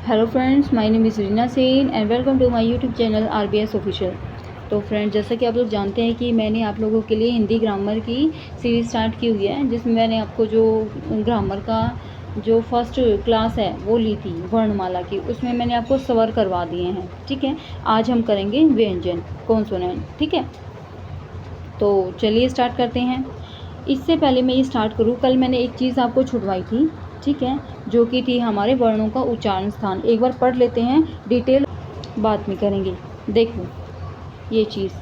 Hello friends, my name is Reena Sen and welcome to my YouTube channel RBS official. तो friends, जैसा कि आप लोग जानते हैं कि मैंने आप लोगों के लिए हिंदी ग्रामर की सीरीज़ स्टार्ट की हुई है, जिसमें मैंने आपको जो ग्रामर का जो फर्स्ट क्लास है वो ली थी वर्णमाला की, उसमें मैंने आपको सवर करवा दिए हैं। ठीक है, आज हम करेंगे व्यंजन कॉन्सोनेंट। ठीक है, तो चलिए स्टार्ट करते हैं। इससे पहले मैं ये स्टार्ट करूँ, कल मैंने एक चीज़ आपको छुड़वाई थी, ठीक है, जो कि थी हमारे वर्णों का उच्चारण स्थान। एक बार पढ़ लेते हैं, डिटेल बाद में करेंगे। देखो, ये चीज़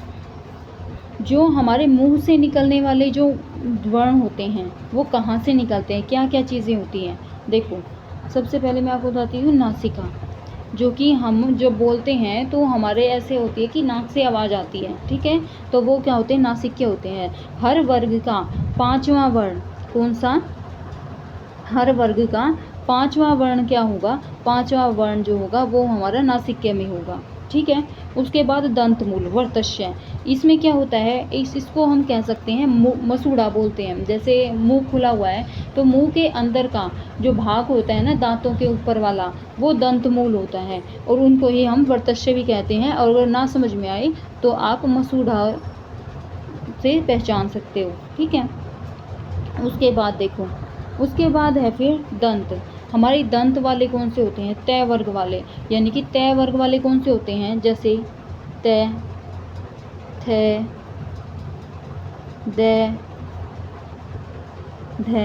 जो हमारे मुंह से निकलने वाले जो वर्ण होते हैं वो कहाँ से निकलते हैं, क्या क्या चीज़ें होती हैं। देखो, सबसे पहले मैं आपको बताती हूँ नासिका, जो कि हम जब बोलते हैं तो हमारे ऐसे होती है कि नाक से आवाज़ आती है। ठीक है, तो वो क्या होते हैं, नासिके होते हैं। हर वर्ग का पांचवा वर्ण कौन सा, हर वर्ग का पांचवा वर्ण क्या होगा, पांचवा वर्ण जो होगा वो हमारा नासिक्य में होगा। ठीक है, उसके बाद दंतमूल वर्तस्य, इसमें क्या होता है, इसको हम कह सकते हैं मसूड़ा बोलते हैं। जैसे मुंह खुला हुआ है तो मुंह के अंदर का जो भाग होता है ना, दांतों के ऊपर वाला, वो दंतमूल होता है और उनको ही हम वर्तस्य भी कहते हैं। और अगर ना समझ में आए तो आप मसूड़ा से पहचान सकते हो। ठीक है, उसके बाद देखो, उसके बाद है फिर दंत। हमारे दंत वाले कौन से होते हैं, तय वर्ग वाले। यानी कि तय वर्ग वाले कौन से होते हैं, जैसे तय, थ, द, ध,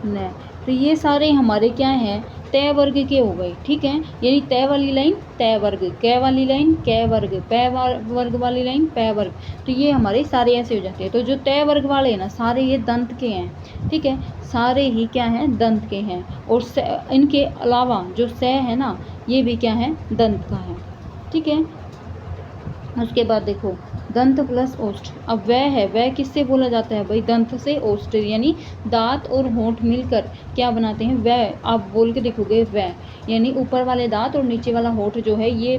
न। तो ये सारे हमारे क्या हैं, तय वर्ग के हो गए। ठीक है, यानी तय वाली लाइन तय वर्ग, कै वाली लाइन कै वर्ग, पै वर्ग वाली लाइन पै वर्ग। तो ये हमारे सारे ऐसे हो जाते हैं। तो जो तय वर्ग वाले हैं ना, सारे ये दंत के हैं। ठीक है, सारे ही क्या हैं, दंत के हैं। और इनके अलावा जो स है ना, ये भी क्या है, दंत का है। ठीक है, उसके बाद देखो, दंत प्लस ओष्ठ। अब वह है, वह किससे बोला जाता है भाई, दंत से ओष्ठ, यानी दांत और होंठ मिलकर क्या बनाते हैं, वह। आप बोल के देखोगे वह, यानी ऊपर वाले दांत और नीचे वाला होंठ जो है ये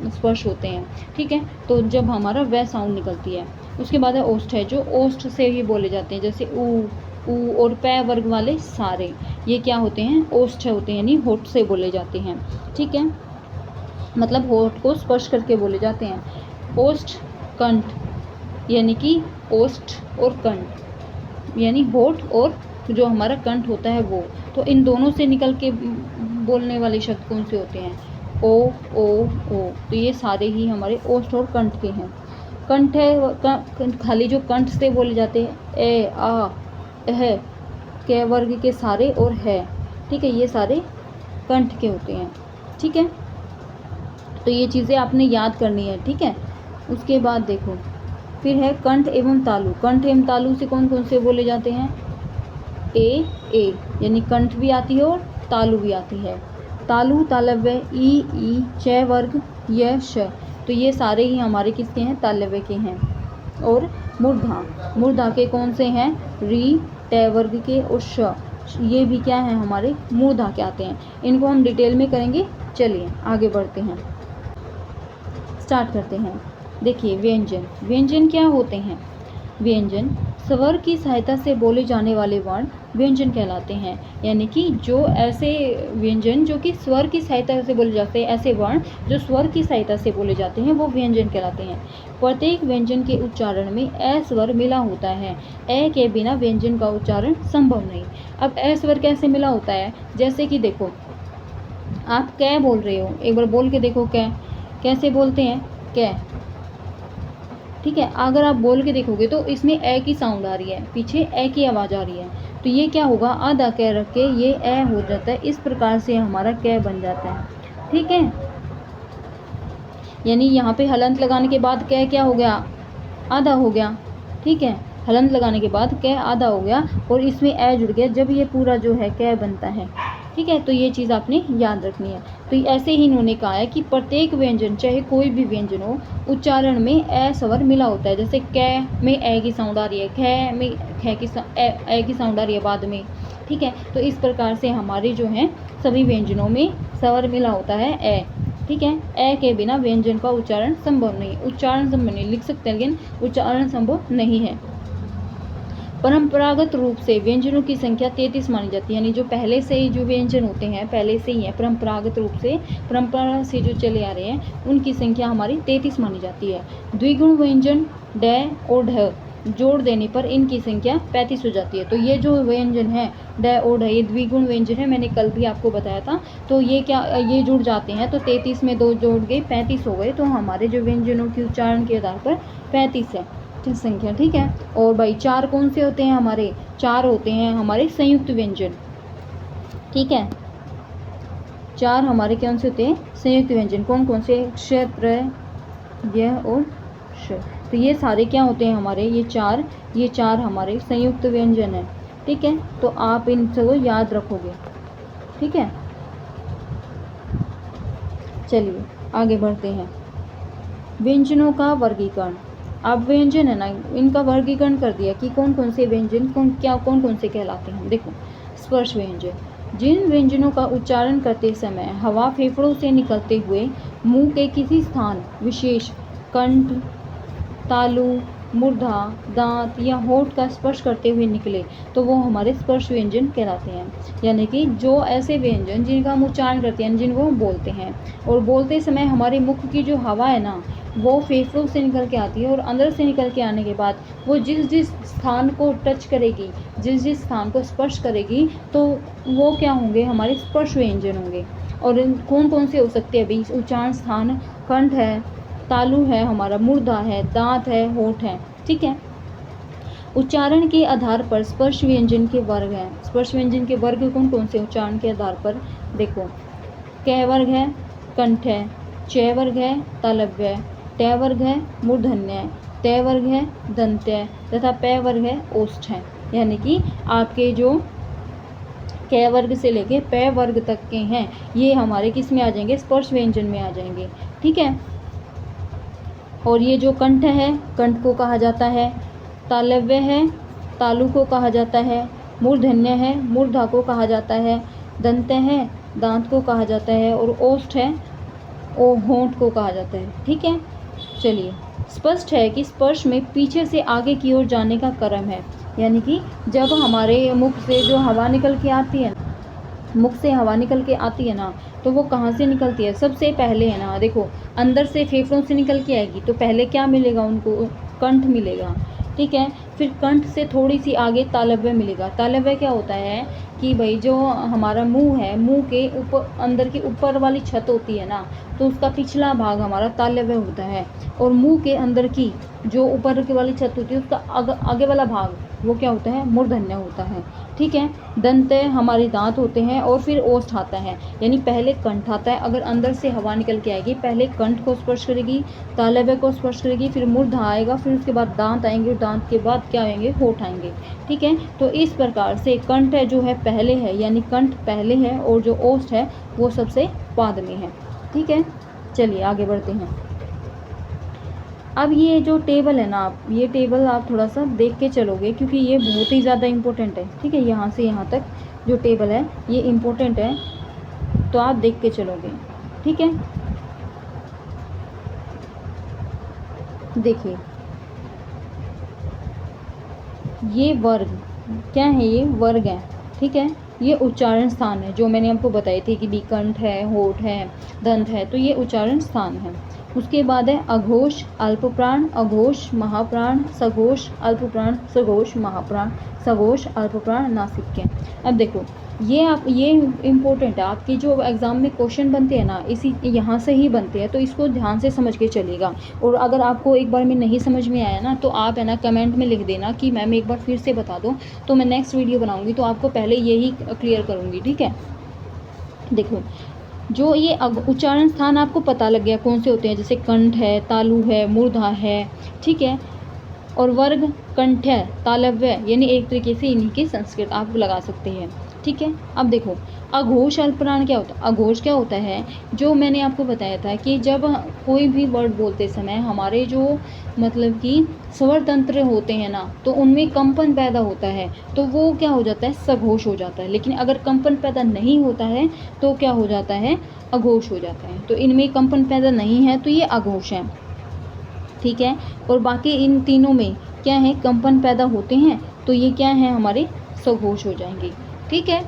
स्पर्श होते हैं। ठीक है, तो जब हमारा वह साउंड निकलती है। उसके बाद है ओष्ठ है, जो ओष्ठ से ही बोले जाते हैं। जैसे ऊ और पै वर्ग वाले सारे ये क्या होते हैं, ओष्ठ होते हैं, यानी होंठ से बोले जाते हैं। ठीक है, मतलब होंठ को स्पर्श करके बोले जाते हैं। ओष्ठ कंठ, यानी कि ओष्ठ और कंठ, यानी होंठ और जो हमारा कंठ होता है वो। तो इन दोनों से निकल के बोलने वाले शब्द कौन से होते हैं, ओ। तो ये सारे ही हमारे ओष्ठ और कंठ के हैं। कंठ है, खाली जो कंठ से बोले जाते हैं, ए, आ, एह, कै वर्ग के सारे और है। ठीक है, ये सारे कंठ के होते हैं। ठीक है, तो ये चीज़ें आपने याद करनी है। ठीक है, उसके बाद देखो, फिर है कंठ एवं तालु। कंठ एवं तालु से कौन कौन से बोले जाते हैं, ए, यानी कंठ भी आती है और तालु भी आती है। तालु, तालव्य, ई, च वर्ग, य, श। तो ये सारे ही हमारे किसके हैं, तालव्य के हैं। और मूर्धा के कौन से हैं, री, ट वर्ग के और श, ये भी क्या है, हमारे मूर्धा के आते हैं। इनको हम डिटेल में करेंगे। चलिए आगे बढ़ते हैं, स्टार्ट करते हैं। देखिए, व्यंजन क्या होते हैं। व्यंजन स्वर की सहायता से बोले जाने वाले वर्ण व्यंजन कहलाते हैं। यानी कि जो ऐसे व्यंजन जो कि स्वर की सहायता से बोले जाते हैं, ऐसे वर्ण जो स्वर की सहायता से बोले जाते हैं वो व्यंजन कहलाते हैं। प्रत्येक व्यंजन के उच्चारण में ए स्वर मिला होता है। ए के बिना व्यंजन का उच्चारण संभव नहीं। अब ए स्वर कैसे मिला होता है, जैसे कि देखो, आप कै बोल रहे हो, एक बार बोल के देखो, कै कैसे बोलते हैं, कै। ठीक है, अगर आप बोल के देखोगे तो इसमें ए की साउंड आ रही है, पीछे ए की आवाज़ आ रही है। तो ये क्या होगा, आधा कै रख के ये ए हो जाता है। इस प्रकार से हमारा कै बन जाता है। ठीक है, यानी यहाँ पे हलंत लगाने के बाद कै क्या हो गया, आधा हो गया। ठीक है, हलंत लगाने के बाद कै आधा हो गया और इसमें ए जुड़ गया, जब ये पूरा जो है कै बनता है। ठीक है, तो ये चीज़ आपने याद रखनी है। तो ऐसे ही इन्होंने कहा है कि प्रत्येक व्यंजन, चाहे कोई भी व्यंजन हो, उच्चारण में ए स्वर मिला होता है। जैसे कै में ए की साउंड आ रही है, खे में खे की ए की साउंड आ रही है बाद में। ठीक है, तो इस प्रकार से हमारे जो हैं सभी व्यंजनों में स्वर मिला होता है ए। ठीक है, ए के बिना व्यंजन का उच्चारण संभव नहीं। उच्चारण संभव नहीं लिख सकते हैं, लेकिन उच्चारण संभव नहीं है। परंपरागत रूप से व्यंजनों की संख्या 33 मानी जाती है, यानी जो पहले से ही जो व्यंजन होते हैं पहले से ही है, परंपरागत रूप से परंपरा से जो चले आ रहे हैं उनकी संख्या हमारी 33 मानी जाती है। द्विगुण व्यंजन ड और ढ जोड़ देने पर इनकी संख्या 35 हो जाती है। तो ये जो व्यंजन है ड और ढ ये द्विगुण व्यंजन है, मैंने कल भी आपको बताया था। तो ये क्या ये जुड़ जाते हैं तो 33 में 2 जोड़ गए 35 हो गए। तो हमारे जो व्यंजनों के उच्चारण के आधार पर 35 है संख्या, ठीक है। और भाई 4 कौन से होते हैं हमारे, 4 होते हैं हमारे संयुक्त व्यंजन, ठीक है। 4 हमारे कौन से होते हैं, संयुक्त व्यंजन। कौन कौन से, श, प्र, य और श। तो ये सारे क्या होते हैं हमारे, ये चार हमारे संयुक्त व्यंजन है, ठीक है। तो आप इन सबको याद रखोगे, ठीक है। चलिए आगे बढ़ते हैं। व्यंजनों का वर्गीकरण। अब व्यंजन है ना, इनका वर्गीकरण कर दिया कि कौन कौन से व्यंजन कौन कौन से कहलाते हैं। देखो, स्पर्श व्यंजन, जिन व्यंजनों का उच्चारण करते समय हवा फेफड़ों से निकलते हुए मुंह के किसी स्थान विशेष कंठ, तालु, मूर्धा, दांत या होठ का स्पर्श करते हुए निकले तो वो हमारे स्पर्श व्यंजन कहलाते हैं। यानी कि जो ऐसे व्यंजन जिनका हम उच्चारण करते हैं, जिनको हम बोलते हैं और बोलते समय हमारे मुख की जो हवा है ना वो फेफड़ों से निकल के आती है और अंदर से निकल के आने के बाद वो जिस जिस स्थान को टच करेगी, जिस जिस स्थान को स्पर्श करेगी तो वो क्या होंगे, हमारे स्पर्श व्यंजन होंगे। और कौन कौन से हो सकते हैं अभी उच्चारण स्थान, कंठ है, तालु है, हमारा मूर्धा है, दांत है, होठ है, ठीक है। उच्चारण के आधार पर स्पर्श व्यंजन के वर्ग हैं। स्पर्श व्यंजन के वर्ग कौन कौन से उच्चारण के आधार पर, देखो, क वर्ग है, कंठ है, च वर्ग है, तालव्य है, ट वर्ग है, मूर्धन्य है, त वर्ग है, दंत्य है तथा प वर्ग है, ओष्ठ है। यानी कि आपके जो क वर्ग से लेके प वर्ग तक के हैं ये हमारे किस में आ जाएंगे, स्पर्श व्यंजन में आ जाएंगे, ठीक है। और ये जो कंठ है, कंठ को कहा जाता है, तालव्य है, तालु को कहा जाता है, मूर्धन्य है, मूर्धा को कहा जाता है, दंत्य है, दांत को कहा जाता है और ओष्ठ है, होंठ को कहा जाता है, ठीक है। चलिए, स्पष्ट है कि स्पर्श में पीछे से आगे की ओर जाने का क्रम है। यानी कि जब हमारे मुख से जो हवा निकल के आती है, मुख से हवा निकल के आती है ना तो वो कहाँ से निकलती है, सबसे पहले है ना, देखो, अंदर से फेफड़ों से निकल के आएगी तो पहले क्या मिलेगा उनको, कंठ मिलेगा, ठीक है। फिर कंठ से थोड़ी सी आगे तालव्य मिलेगा। तालव्य क्या होता है कि भाई जो हमारा मुंह है, मुंह के ऊपर अंदर की ऊपर वाली छत होती है ना तो उसका पिछला भाग हमारा तालव्य होता है और मुंह के अंदर की जो ऊपर की वाली छत होती है उसका आगे वाला भाग वो क्या होता है, मूर्धन्य होता है, ठीक है। दंत हमारे दांत होते हैं और फिर ओष्ठ आता है। यानी पहले कंठ आता है, अगर अंदर से हवा निकल के आएगी पहले कंठ को स्पर्श करेगी, तालव्य को स्पर्श करेगी, फिर मूर्धा आएगा, फिर उसके बाद दांत आएंगे और दांत के बाद क्या आएंगे, होठ आएंगे, ठीक है। तो इस प्रकार से कंठ जो है पहले है, यानी कंठ पहले है और जो ओष्ठ है वो सबसे बाद में है, ठीक है। चलिए आगे बढ़ते हैं। अब ये जो टेबल है ना, ये टेबल आप थोड़ा सा देख के चलोगे क्योंकि ये बहुत ही ज़्यादा इम्पोर्टेंट है, ठीक है। यहाँ से यहाँ तक जो टेबल है ये इम्पोर्टेंट है तो आप देख के चलोगे, ठीक है। देखिए, ये वर्ग क्या है, ये वर्ग है, ठीक है। ये उच्चारण स्थान है जो मैंने आपको बताई थी कि विकंठ है, होठ है, दंत है, तो ये उच्चारण स्थान है। उसके बाद है अघोष, अल्पप्राण, अघोष, महाप्राण, सघोष, अल्पप्राण, सघोष, महाप्राण, सघोष, अल्पप्राण, नासिक्य। अब देखो, ये इम्पोर्टेंट है, आपके जो एग्ज़ाम में क्वेश्चन बनते हैं ना इसी यहाँ से ही बनते हैं, तो इसको ध्यान से समझ के चलिएगा। और अगर आपको एक बार में नहीं समझ में आया ना तो आप है ना कमेंट में लिख देना कि मैम एक बार फिर से बता दो, तो मैं नेक्स्ट वीडियो बनाऊँगी तो आपको पहले यही क्लियर करूँगी, ठीक है। देखो, जो ये उच्चारण स्थान आपको पता लग गया कौन से होते हैं, जैसे कंठ है, तालु है, मूर्धा है, ठीक है। और वर्ग कंठ है, तालव्य, यानी एक तरीके से इन्हीं के संस्कृत आप लगा सकते हैं, ठीक है। अब देखो, अघोष अल्पप्राण क्या होता है, अघोष क्या होता है, जो मैंने आपको बताया था कि जब कोई भी वर्ड बोलते समय हमारे जो मतलब कि स्वर तंत्र होते हैं ना तो उनमें कंपन पैदा होता है तो वो क्या हो जाता है, सघोष हो जाता है। लेकिन अगर कंपन पैदा नहीं होता है तो क्या हो जाता है, अघोष हो जाता है। तो इनमें कंपन पैदा नहीं है तो ये अघोष है, ठीक है। और बाकी इन तीनों में क्या है, कंपन पैदा होते हैं तो ये क्या है, हमारे सघोष हो जाएंगे। ठीक है,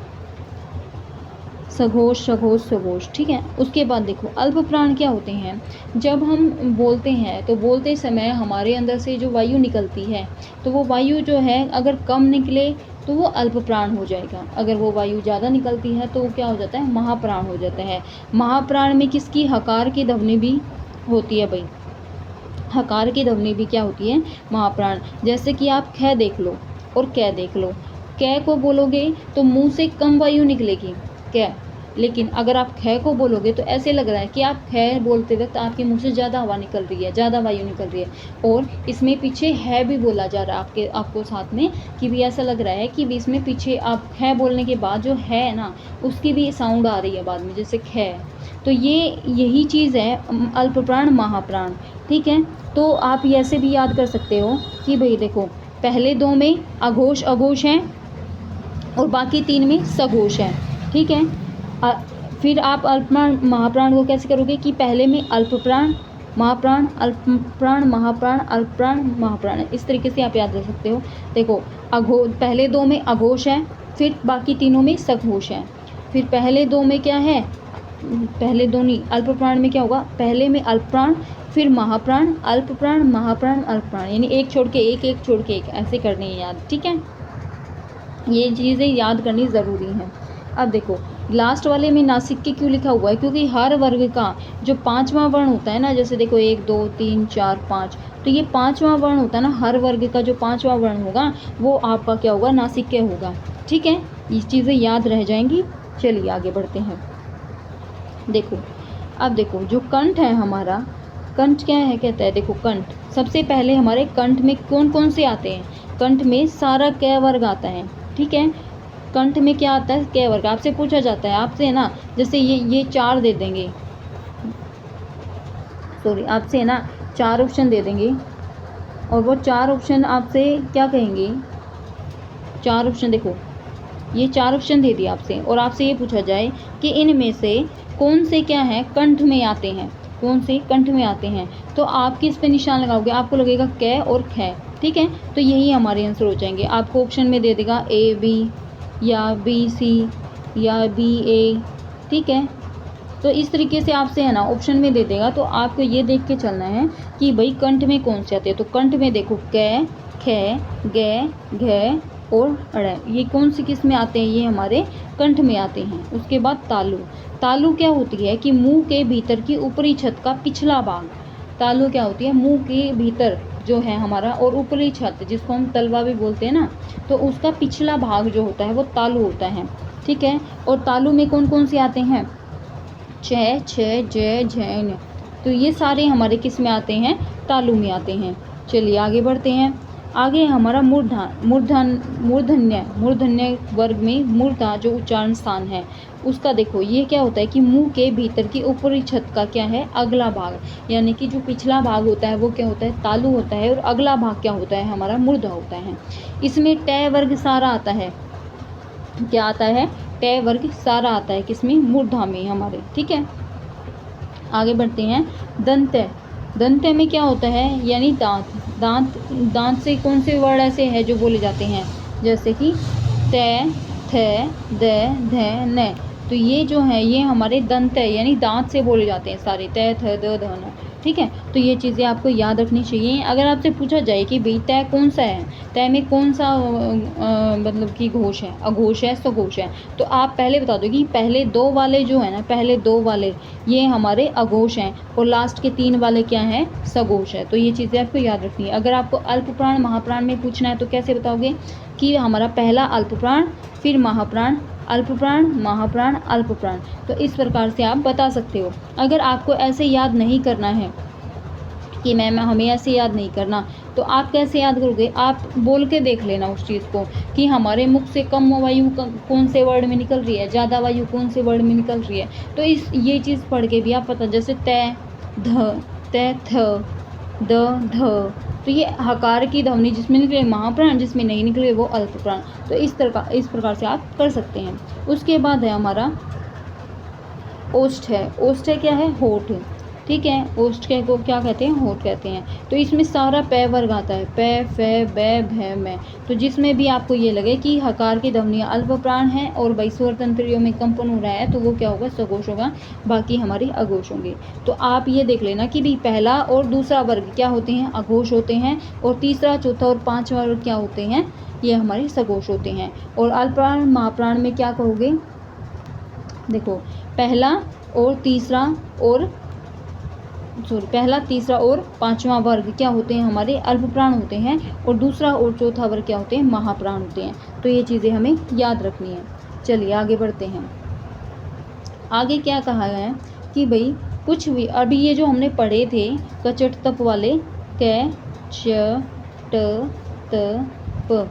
सघोष सघोष सघोष। ठीक है, उसके बाद देखो अल्प प्राण क्या होते हैं। जब हम बोलते हैं तो बोलते समय हमारे अंदर से जो वायु निकलती है, तो वो वायु जो है अगर कम निकले तो वो अल्प प्राण हो जाएगा। अगर वो वायु ज़्यादा निकलती है तो वो क्या हो जाता है, महाप्राण हो जाता है। महाप्राण में किसकी, हकार की ध्वनि भी होती है भाई, हकार की ध्वनि भी क्या होती है, महाप्राण। जैसे कि आप ख देख लो और कै देख लो, कै को बोलोगे तो मुंह से कम वायु निकलेगी कै, लेकिन अगर आप ख को बोलोगे तो ऐसे लग रहा है कि आप ख बोलते वक्त आपके मुंह से ज़्यादा हवा निकल रही है, ज़्यादा वायु निकल रही है। और इसमें पीछे है भी बोला जा रहा है आपको साथ में, कि भी ऐसा लग रहा है कि भी इसमें पीछे आप ख बोलने के बाद जो है ना उसकी भी साउंड आ रही है बाद में, जैसे ख। तो यही चीज़ है अल्प प्राण महाप्राण। ठीक है, तो आप ऐसे भी याद कर सकते हो कि भाई देखो पहले दो में अघोष अघोष हैं और बाकी तीन में सघोष है। ठीक है, फिर आप अल्पप्राण महाप्राण को कैसे करोगे कि पहले में अल्प प्राण महाप्राण, अल्प प्राण महाप्राण, अल्प प्राण महाप्राण, इस तरीके से आप याद रख सकते हो। देखो पहले दो में अघोष है, फिर बाकी तीनों में सघोष है। फिर पहले दो में क्या है, पहले दो नहीं, अल्प प्राण में क्या होगा, पहले में अल्प प्राण, फिर महाप्राण, अल्प प्राण महाप्राण, अल्प प्राण, यानी एक छोड़ के एक, एक छोड़ के एक, ऐसे करनी है याद। ठीक है, ये चीज़ें याद करनी ज़रूरी है। अब देखो लास्ट वाले में नासिक क्यों लिखा हुआ है, क्योंकि हर वर्ग का जो पांचवा वर्ण होता है ना, जैसे देखो 1 2 3 4 5, तो ये पांचवा वर्ण होता है ना, हर वर्ग का जो पांचवा वर्ण होगा वो आपका क्या होगा, नासिक होगा। ठीक है, ये चीज़ें याद रह जाएंगी। चलिए आगे बढ़ते हैं। देखो अब देखो जो कंठ है हमारा, कंठ क्या है, कहता है देखो कंठ सबसे पहले हमारे कंठ में कौन कौन से आते हैं, कंठ में सारा कै वर्ग आता है। ठीक है, कंठ में क्या आता है, कै वर्ग। आपसे पूछा जाता है आपसे है ना, जैसे ये 4 दे देंगे, सॉरी आपसे है ना 4 ऑप्शन दे देंगे और वो 4 ऑप्शन आपसे क्या कहेंगे, 4 ऑप्शन देखो ये 4 ऑप्शन दे दिए आपसे और आपसे ये पूछा जाए कि इनमें से कौन से क्या है कंठ में आते हैं, कौन से कंठ में आते हैं, तो आप किस पे निशान लगाओगे, आपको लगेगा कै और ख। ठीक है, तो यही हमारे आंसर हो जाएंगे। आपको ऑप्शन में दे देगा ए बी या बी सी या बी ए। ठीक है, तो इस तरीके से आपसे है ना ऑप्शन में दे देगा, तो आपको ये देख के चलना है कि भाई कंठ में कौन से आते हैं। तो कंठ में देखो कै ख ग घ और अड़, ये कौन सी किस में आते हैं, ये हमारे कंठ में आते हैं। उसके बाद तालु, तालु क्या होती है कि मुंह के भीतर की ऊपरी छत का पिछला भाग, तालु क्या होती है, मुंह के भीतर जो है हमारा और ऊपरी छत जिसको हम तलवा भी बोलते हैं ना, तो उसका पिछला भाग जो होता है वो तालु होता है। ठीक है, और तालु में कौन कौन से आते हैं, छ छ ज झ, तो ये सारे हमारे किस में आते हैं, तालु में आते हैं। चलिए आगे बढ़ते हैं। आगे हमारा मूर्धन्य वर्ग में मूर्धा जो उच्चारण स्थान है उसका देखो ये क्या होता है कि मुंह के भीतर की ऊपरी छत का क्या है, अगला भाग, यानी कि जो पिछला भाग होता है वो क्या होता है, तालु होता है, और अगला भाग क्या होता है, हमारा मूर्धा होता है। इसमें ट वर्ग सारा आता है, क्या आता है, ट वर्ग सारा आता है किसमें, मूर्धा में हमारे। ठीक है, आगे बढ़ते हैं। दंत, दंत में क्या होता है, यानी दांत, दांत, दांत से कौन से वर्ड ऐसे हैं जो बोले जाते हैं, जैसे कि त थ द ध न, तो ये जो है ये हमारे दंत है, यानी दांत से बोले जाते हैं सारे, त थ द ध न। ठीक है, तो ये चीज़ें आपको याद रखनी चाहिए। अगर आपसे पूछा जाए कि भाई तय कौन सा है, तय में कौन सा मतलब कि घोष है, अघोष है, सघोष है, तो आप पहले बता दो कि पहले 2 वाले जो है ना, पहले 2 वाले ये हमारे अघोष हैं और लास्ट के 3 वाले क्या हैं, सघोष है। तो ये चीज़ें आपको याद रखनी है। अगर आपको अल्प प्राण महाप्राण में पूछना है तो कैसे बताओगे कि हमारा पहला अल्प प्राण, फिर महाप्राण, अल्प प्राण, महाप्राण, अल्प प्राण, तो इस प्रकार से आप बता सकते हो। अगर आपको ऐसे याद नहीं करना है कि मैम हमें ऐसे याद नहीं करना, तो आप कैसे याद करोगे, आप बोल के देख लेना उस चीज़ को कि हमारे मुख से कम वायु कौन से वर्ड में निकल रही है, ज़्यादा वायु कौन से वर्ड में निकल रही है। तो ये चीज़ पढ़ के भी आप पता, जैसे त थ द ध, तो ये हकार की ध्वनि जिसमें निकले महाप्राण, जिसमें नहीं निकले वो अल्प प्राण। तो इस प्रकार से आप कर सकते हैं। उसके बाद है हमारा ओष्ठ है, ओष्ठ क्या है, होठ, ठीक है। ओष्ठ को क्या कहते हैं, होठ कहते हैं। तो इसमें सारा पै वर्ग आता है, पै फै बै भै मै। तो जिसमें भी आपको ये लगे कि हकार की ध्वनियाँ अल्प प्राण है और भाई स्वर तंत्रियों में कंपन हो रहा है, तो वो क्या होगा, सघोष होगा, बाकी हमारी अघोष होंगे। तो आप ये देख लेना कि भाई पहला और दूसरा वर्ग क्या होते हैं, अघोष होते हैं, और तीसरा चौथा और पांचवा वर्ग क्या होते हैं, ये हमारे सघोष होते हैं। और अल्प प्राण महाप्राण में क्या कहोगे, देखो पहला तीसरा और पांचवा वर्ग क्या होते हैं, हमारे अल्प प्राण होते हैं, और दूसरा और चौथा वर्ग क्या होते हैं, महाप्राण होते हैं। तो ये चीज़ें हमें याद रखनी है। चलिए आगे बढ़ते हैं। आगे क्या कहा है कि भाई कुछ भी, अभी ये जो हमने पढ़े थे कचट तप वाले, क च ट त प,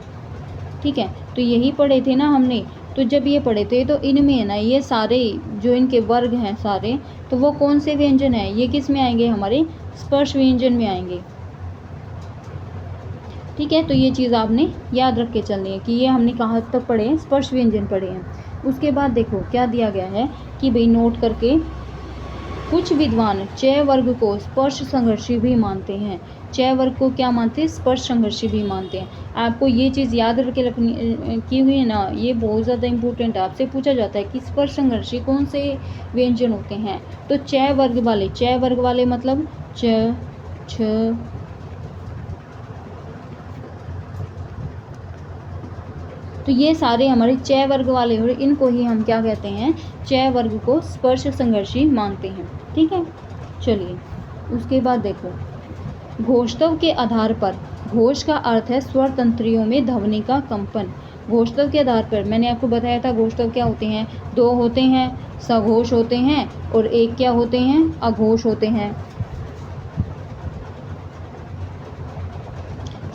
ठीक है, तो यही पढ़े थे ना हमने। तो जब ये पढ़े थे तो इनमें है ना, ये सारे जो इनके वर्ग हैं सारे, तो वो कौन से व्यंजन हैं, ये किस में आएंगे, हमारे स्पर्श व्यंजन में आएंगे। ठीक है, तो ये चीज़ आपने याद रख के चलनी है कि ये हमने कहाँ तक पढ़े हैं, स्पर्श व्यंजन पढ़े हैं। उसके बाद देखो क्या दिया गया है कि भाई नोट करके, कुछ विद्वान च वर्ग को स्पर्श संघर्षी भी मानते हैं। च वर्ग को क्या मानते हैं, स्पर्श संघर्षी भी मानते हैं। आपको ये चीज़ याद रखे रखनी की हुई है ना, ये बहुत ज़्यादा इंपॉर्टेंट है। आपसे पूछा जाता है कि स्पर्श संघर्षी कौन से व्यंजन होते हैं, तो च वर्ग वाले मतलब च छ, तो ये सारे हमारे च वर्ग वाले, और इनको ही हम क्या कहते हैं, च वर्ग को स्पर्श संघर्षी मानते हैं। ठीक है, चलिए उसके बाद देखो, घोषतव के आधार पर, घोष का अर्थ है स्वर तंत्रियों में ध्वनि का कंपन। घोषतव के आधार पर मैंने आपको बताया था, घोषतव क्या होते हैं, दो होते हैं, सघोष होते हैं, और एक क्या होते हैं, अघोष होते हैं।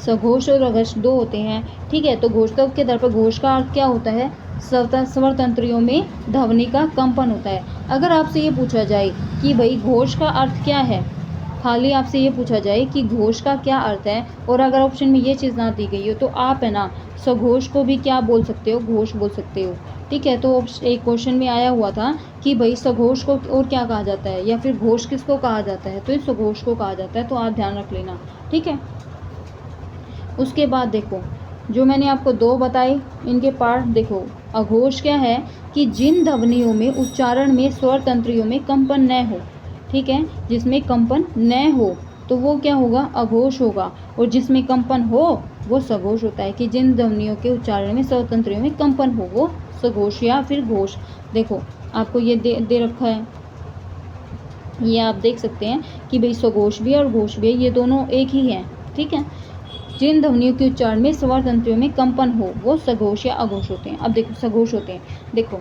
सघोष और अघोष दो होते हैं। ठीक है, तो घोषतव के आधार पर घोष का अर्थ क्या होता है, स्वर तंत्रियों में ध्वनि का कंपन होता है। अगर आपसे ये पूछा जाए कि भाई घोष का अर्थ क्या है, खाली आपसे ये पूछा जाए कि घोष का क्या अर्थ है, और अगर ऑप्शन में ये चीज़ ना दी गई हो, तो आप है ना सघोष को भी क्या बोल सकते हो, घोष बोल सकते हो। ठीक है, तो एक क्वेश्चन में आया हुआ था कि भाई सघोष को और क्या कहा जाता है, या फिर घोष किसको कहा जाता है, तो ये सघोष को कहा जाता है। तो आप ध्यान रख लेना। ठीक है, उसके बाद देखो जो मैंने आपको दो बताए, इनके पार्ट देखो। अघोष क्या है कि जिन ध्वनियों में उच्चारण में स्वर तंत्रियों में कंपन न हो, ठीक है, जिसमें कंपन न हो तो वो क्या होगा, अघोष होगा, और जिसमें कंपन हो वो सघोष होता है। कि जिन ध्वनियों के उच्चारण में स्वर तंत्रियों में कंपन हो वो सघोष या फिर घोष। देखो आपको ये दे रखा है, ये आप देख सकते हैं कि भाई सघोष भी है और घोष भी है, ये दोनों एक ही हैं। ठीक है, जिन ध्वनियों के उच्चारण में स्वर तंत्रियों में कंपन हो वो सघोष या अघोष होते हैं। अब देखो सघोष होते हैं, देखो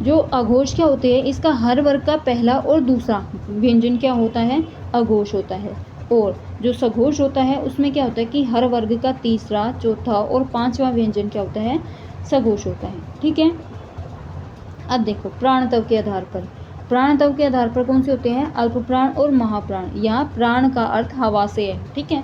जो अघोष क्या होते हैं, इसका हर वर्ग का पहला और दूसरा व्यंजन क्या होता है, अघोष होता है। और जो सघोष होता है उसमें क्या होता है कि हर वर्ग का तीसरा, चौथा और पांचवा व्यंजन क्या होता है, सघोष होता है। ठीक है, अब देखो प्राणतव के आधार पर, प्राणतव के आधार पर कौन से होते हैं, अल्प प्राण और महाप्राण। यहाँ प्राण का अर्थ हवा से है। ठीक है,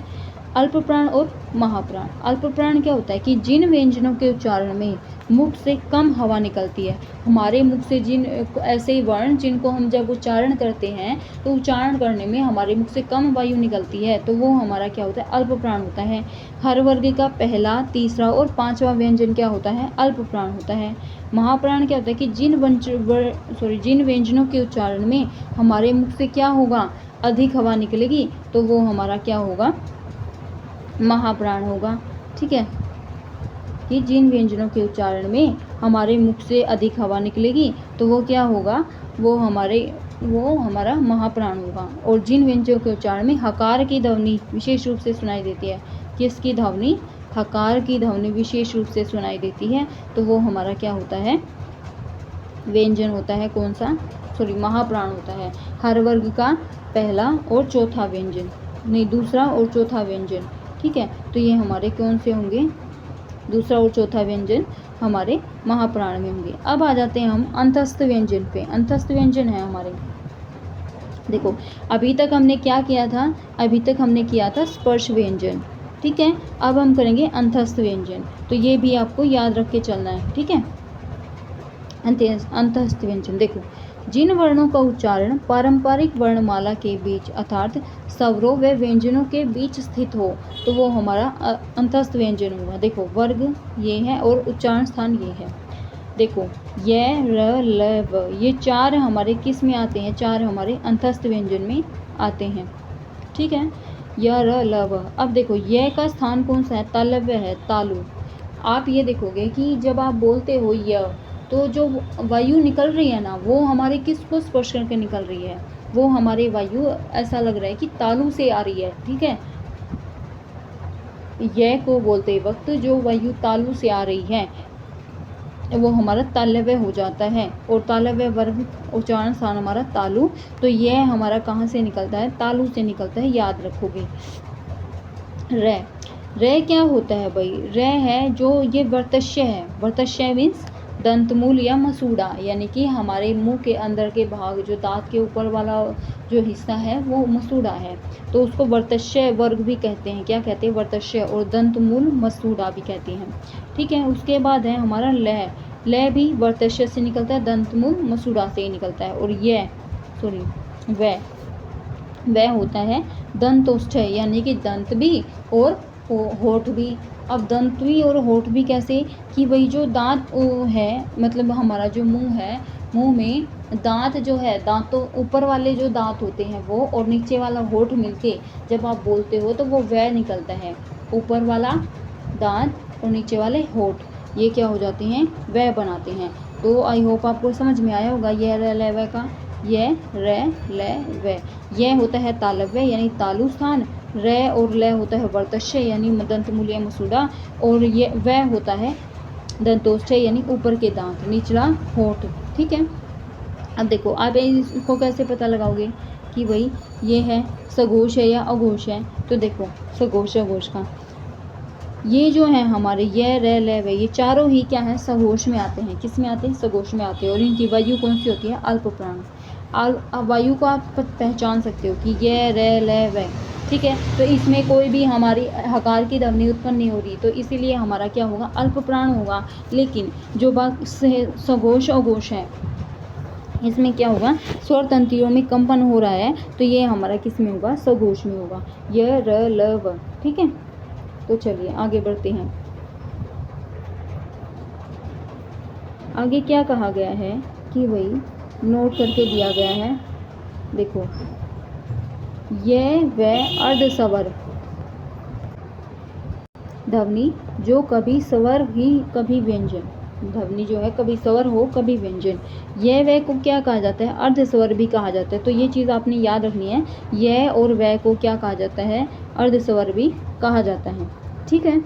अल्प प्राण और महाप्राण। अल्प प्राण क्या होता है कि जिन व्यंजनों के उच्चारण में मुख से कम हवा निकलती है, हमारे मुख से जिन ऐसे वर्ण जिनको हम जब उच्चारण करते हैं तो उच्चारण करने में हमारे मुख से कम वायु निकलती है, तो वो हमारा क्या होता है, अल्प प्राण होता है। हर वर्ग का पहला, तीसरा और पांचवा व्यंजन क्या होता है, अल्प प्राण होता है। महाप्राण क्या होता है कि जिन व्यंजनों के उच्चारण में हमारे मुख से क्या होगा, अधिक हवा निकलेगी, तो वो हमारा क्या होगा, महाप्राण होगा। ठीक है, कि जिन व्यंजनों के उच्चारण में हमारे मुख से अधिक हवा निकलेगी तो वो क्या होगा, वो हमारा महाप्राण होगा। और जिन व्यंजनों के उच्चारण में हकार की ध्वनि विशेष रूप से सुनाई देती है, किसकी ध्वनि, हकार की ध्वनि विशेष रूप से सुनाई देती है, तो वो हमारा क्या होता है, व्यंजन होता है, कौन सा, महाप्राण होता है। हर वर्ग का पहला और चौथा व्यंजन, नहीं दूसरा और चौथा व्यंजन। ठीक है, तो ये हमारे कौन से होंगे, दूसरा और चौथा व्यंजन हमारे महाप्राण में होंगे। अब आ जाते हैं हम अंतस्थ व्यंजन पे। अंतस्थ व्यंजन है हमारे, देखो अभी तक हमने क्या किया था, अभी तक हमने किया था स्पर्श व्यंजन। ठीक है, अब हम करेंगे अंतस्थ व्यंजन, तो ये भी आपको याद रख के चलना है। ठीक है, अंतस्थ व्यंजन। देखो, जिन वर्णों का उच्चारण पारंपरिक वर्णमाला के बीच अर्थात स्वरों व व्यंजनों के बीच स्थित हो तो वो हमारा अंतस्थ व्यंजन होगा। देखो, वर्ग ये है और उच्चारण स्थान ये है। देखो, य, र, ल, व, ये चार हमारे किस में आते हैं? चार हमारे अंतस्थ व्यंजन में आते हैं। ठीक है, य, र, ल, व। अब देखो, य का स्थान कौन सा है? तालव्य है, तालु। आप ये देखोगे कि जब आप बोलते हो य, तो जो वायु निकल रही है ना, वो हमारे किसको स्पर्श करके निकल रही है? वो हमारे वायु ऐसा लग रहा है कि तालु से आ रही है। ठीक है, य को बोलते वक्त जो वायु तालु से आ रही है वो हमारा तालव्य हो जाता है, और तालव्य वर्ग उच्चारण स्थान हमारा तालु। तो यह हमारा कहाँ से निकलता है? तालु से निकलता है, याद रखोगे। रे, रे क्या होता है भाई? रे है जो ये वर्तस्य है। वर्तस्य मीन्स दंतमूल या मसूड़ा, यानी कि हमारे मुंह के अंदर के भाग, जो दांत के ऊपर वाला जो हिस्सा है वो मसूड़ा है, तो उसको वर्तस्य वर्ग भी कहते हैं। क्या कहते हैं? वर्तस्य। और दंतमूल मसूड़ा भी कहते हैं। ठीक है, उसके बाद है हमारा लय। लय भी वर्तस्य से निकलता है, दंतमूल मसूड़ा से ही निकलता है। और वह वह होता है दंतोष्ठ, यानी कि दंत भी और होठ भी। अब दंत भी और होठ भी कैसे? कि वही जो दांत है, मतलब हमारा जो मुंह है, मुंह में दांत जो है, दांतों ऊपर वाले जो दांत होते हैं वो और नीचे वाला होठ मिलके जब आप बोलते हो तो वो वह निकलता है। ऊपर वाला दांत और नीचे वाले होठ, ये क्या हो जाते हैं? वह बनाते हैं। तो आई होप आपको समझ में आया होगा ये र ल व का। ये र ल व, यह होता है तालव्य यानी तालु स्थान, र और ल होता है वर्तस्य यानी दंतमूल या मसूड़ा, और ये वह होता है दंतोष्ठ यानी ऊपर के दांत, निचला होठ। ठीक है, अब देखो आप इसको कैसे पता लगाओगे कि भाई ये है सघोष है या अघोष है? तो देखो, सघोष अघोष का ये जो है हमारे ये र ल व, ये चारों ही क्या है? सघोष में आते हैं। किस में आते हैं? सघोष में आते हैं। और इनकी वायु कौन सी होती है? अल्प प्राण। वायु को आप पहचान सकते हो कि ये र ल व। ठीक है, तो इसमें कोई भी हमारी हकार की ध्वनि उत्पन्न नहीं हो रही, तो इसीलिए हमारा क्या होगा? अल्प प्राण होगा। लेकिन जो बात सघोष अघोष है, इसमें क्या होगा? स्वर तंत्रियों में कंपन हो रहा है, तो ये हमारा किस में होगा? सघोष में होगा। य र ल व। ठीक है, तो चलिए आगे बढ़ते हैं। आगे क्या कहा गया है कि भाई नोट करके दिया गया है। देखो, यह वह अर्धस्वर ध्वनि जो कभी स्वर ही कभी व्यंजन, ध्वनि जो है कभी स्वर हो कभी व्यंजन, यह वह को क्या कहा जाता है? अर्धस्वर भी कहा जाता है। तो ये चीज़ आपने याद रखनी है, यह और वह को क्या कहा जाता है? अर्धस्वर भी कहा जाता है। ठीक है,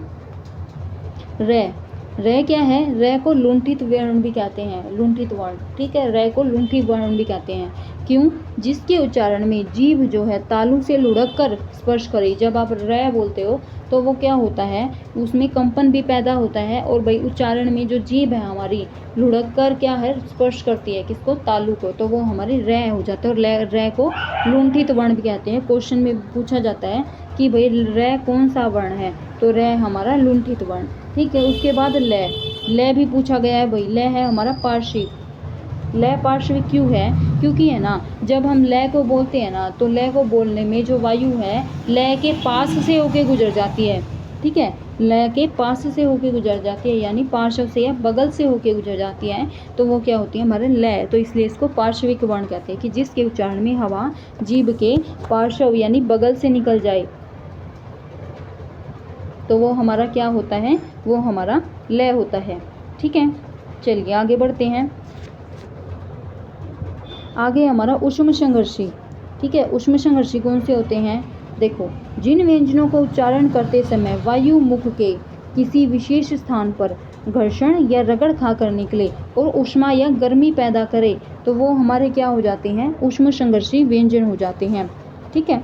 रे, रे क्या है? रे को लुंठित वर्ण भी कहते हैं, लुंठित वर्ण। ठीक है, रे को लुंठित वर्ण भी कहते हैं। क्यों? जिसके उच्चारण में जीभ जो है तालु से लुढ़क कर स्पर्श करे। जब आप रे बोलते हो तो वो क्या होता है? उसमें कंपन भी पैदा होता है, और भाई उच्चारण में जो जीभ है हमारी लुढ़क कर क्या है? स्पर्श करती है किसको? तालु को, तो वो हमारी रे हो जाता है। और रे को लुंठित वर्ण भी कहते हैं। क्वेश्चन में पूछा जाता है कि भाई रे कौन सा वर्ण है? तो रे हमारा लुंठित वर्ण। ठीक है, उसके बाद लय, लय भी पूछा गया है। भाई लय है हमारा पार्श्विक। लय पार्श्विक क्यों है? क्योंकि है ना, जब हम लय को बोलते हैं ना, तो लय को बोलने में जो वायु है लय के पास से होके गुजर जाती है। ठीक है, लय के पास से होके गुजर जाती है, यानी पार्श्व से या बगल से होके गुजर जाती है, तो वो क्या होती है? हमारे लय। तो इसलिए इसको पार्श्विक वर्ण कहते हैं कि जिसके उच्चारण में हवा जीभ के पार्श्व यानी बगल से निकल जाए, तो वो हमारा क्या होता है? वो हमारा लय होता है। ठीक है, चलिए आगे बढ़ते हैं। आगे हमारा ऊष्म संघर्षी। ठीक है, ऊष्म संघर्षी कौन से होते हैं? देखो, जिन व्यंजनों को उच्चारण करते समय वायु मुख के किसी विशेष स्थान पर घर्षण या रगड़ खा कर निकले और ऊष्मा या गर्मी पैदा करे, तो वो हमारे क्या हो जाते हैं? ऊष्म संघर्षी व्यंजन हो जाते हैं। ठीक है,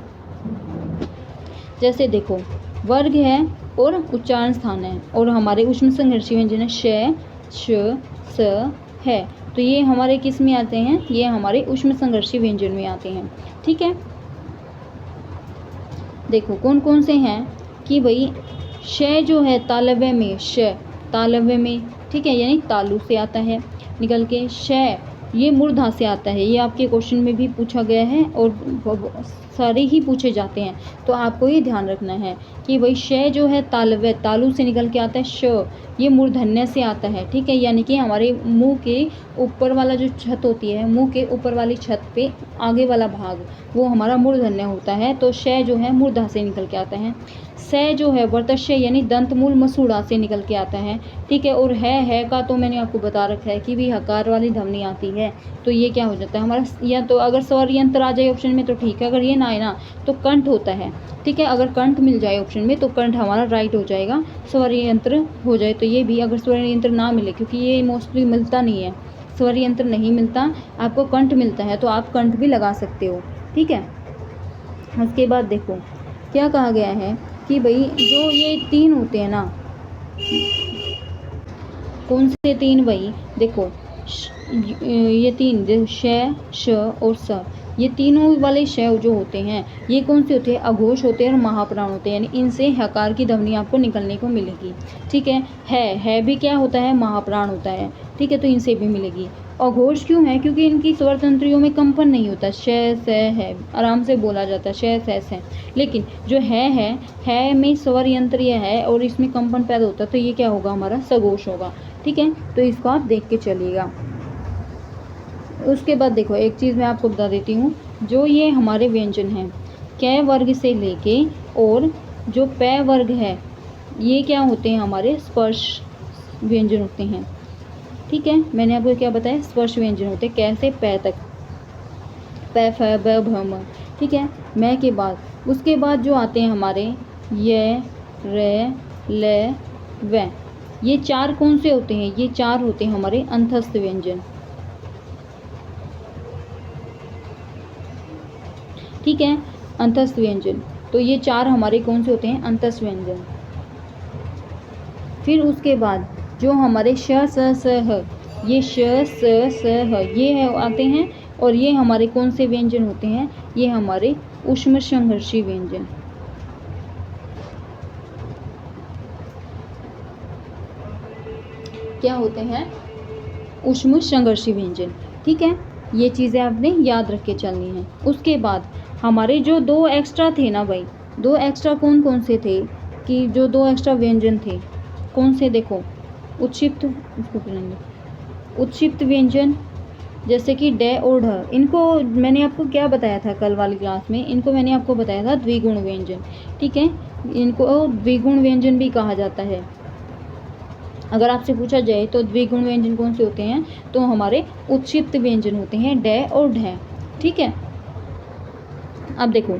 जैसे देखो, वर्ग है और उच्चारण स्थान है, और हमारे ऊष्म संघर्षी व्यंजन है श, श, स है, तो ये हमारे किस में आते हैं? ये हमारे ऊष्म संघर्षी व्यंजन में आते हैं। ठीक है, देखो कौन कौन से हैं कि भाई श जो है तालव्य में, श तालव्य में, ठीक है, यानी तालु से आता है। निकल के श ये मूर्धा से आता है। ये आपके क्वेश्चन में भी पूछा गया है और सारे ही पूछे जाते हैं, तो आपको ये ध्यान रखना है कि भाई श जो है तालव्य तालु से निकल के आता है। श ये मूर्धन्य से आता है, ठीक है। यानी कि हमारे मुंह के ऊपर वाला जो छत होती है, मुंह के ऊपर वाली छत पे आगे वाला भाग वो हमारा मूर्धन्य होता है। तो श जो है मूर्धा से निकल के आता है। स जो है वर्तस्य यानी दंतमूल मसूड़ा से निकल के आता है, ठीक है। और है का तो मैंने आपको बता रखा है कि भी हकार वाली ध्वनि आती है, तो ये क्या हो जाता है हमारा, या तो अगर स्वर यंत्र आ जाए ऑप्शन में तो ठीक है, अगर ये ना आए ना तो कंठ होता है, ठीक है। अगर कंठ मिल जाए ऑप्शन में तो कंठ हमारा राइट हो जाएगा, स्वर यंत्र हो जाए तो ये भी। अगर स्वर यंत्र ना मिले, क्योंकि ये मोस्टली मिलता नहीं है, स्वर यंत्र नहीं मिलता, आपको कंठ मिलता है तो आप कंठ भी लगा सकते हो, ठीक है। उसके बाद देखो क्या कहा गया है कि भाई जो ये तीन होते हैं ना, कौन से तीन भाई, देखो ये तीन जो श, श और स, ये तीनों वाले श जो होते हैं ये कौन से होते हैं, अघोष होते हैं और महाप्राण होते हैं, यानी इनसे हकार की ध्वनि आपको निकलने को मिलेगी, ठीक है भी क्या होता है, महाप्राण होता है, ठीक है। तो इनसे भी मिलेगी। अघोष क्यों है, क्योंकि इनकी स्वर तंत्रियों में कंपन नहीं होता, श स है आराम से बोला जाता है, श स है। लेकिन जो है में स्वर यंत्र यह है और इसमें कंपन पैदा होता है, तो ये क्या होगा हमारा, सघोष होगा, ठीक है। तो इसको आप देख के चलिएगा। उसके बाद देखो एक चीज़ मैं आपको बता देती हूँ, जो ये हमारे व्यंजन हैं क वर्ग से लेके और जो पै वर्ग है, ये क्या होते हैं, हमारे स्पर्श व्यंजन होते हैं, ठीक है। मैंने आपको क्या बताया, स्पर्श व्यंजन होते हैं, कै से पै तक, पै फ ब भ म, ठीक है। मैं के बाद उसके बाद जो आते हैं हमारे य र ल व, ये चार कौन से होते हैं, ये चार होते हैं हमारे अंतस्थ व्यंजन, ठीक है, अंतस्थ व्यंजन। तो ये चार हमारे कौन से होते हैं, अंतस्थ व्यंजन। फिर उसके बाद जो हमारे श स स ह, ये श स स ह ये है आते हैं, और ये हमारे कौन से व्यंजन होते हैं, ये हमारे ऊष्म संघर्षी व्यंजन, क्या होते हैं, ऊष्म संघर्षी व्यंजन, ठीक है। ये चीज़ें आपने याद रख के चलनी है। उसके बाद हमारे जो दो एक्स्ट्रा थे ना भाई, दो एक्स्ट्रा कौन कौन से थे, कि जो दो एक्स्ट्रा व्यंजन थे कौन से, देखो उत्क्षिप्त, इसको पढ़ेंगे उत्क्षिप्त व्यंजन, जैसे कि ड और ढ, इनको मैंने आपको क्या बताया था कल वाली क्लास में, इनको मैंने आपको बताया था द्विगुण व्यंजन, ठीक है। इनको द्विगुण व्यंजन भी कहा जाता है। अगर आपसे पूछा जाए तो द्विगुण व्यंजन कौन से होते हैं, तो हमारे उत्क्षिप्त व्यंजन होते हैं ड और ढ, ठीक है। अब देखो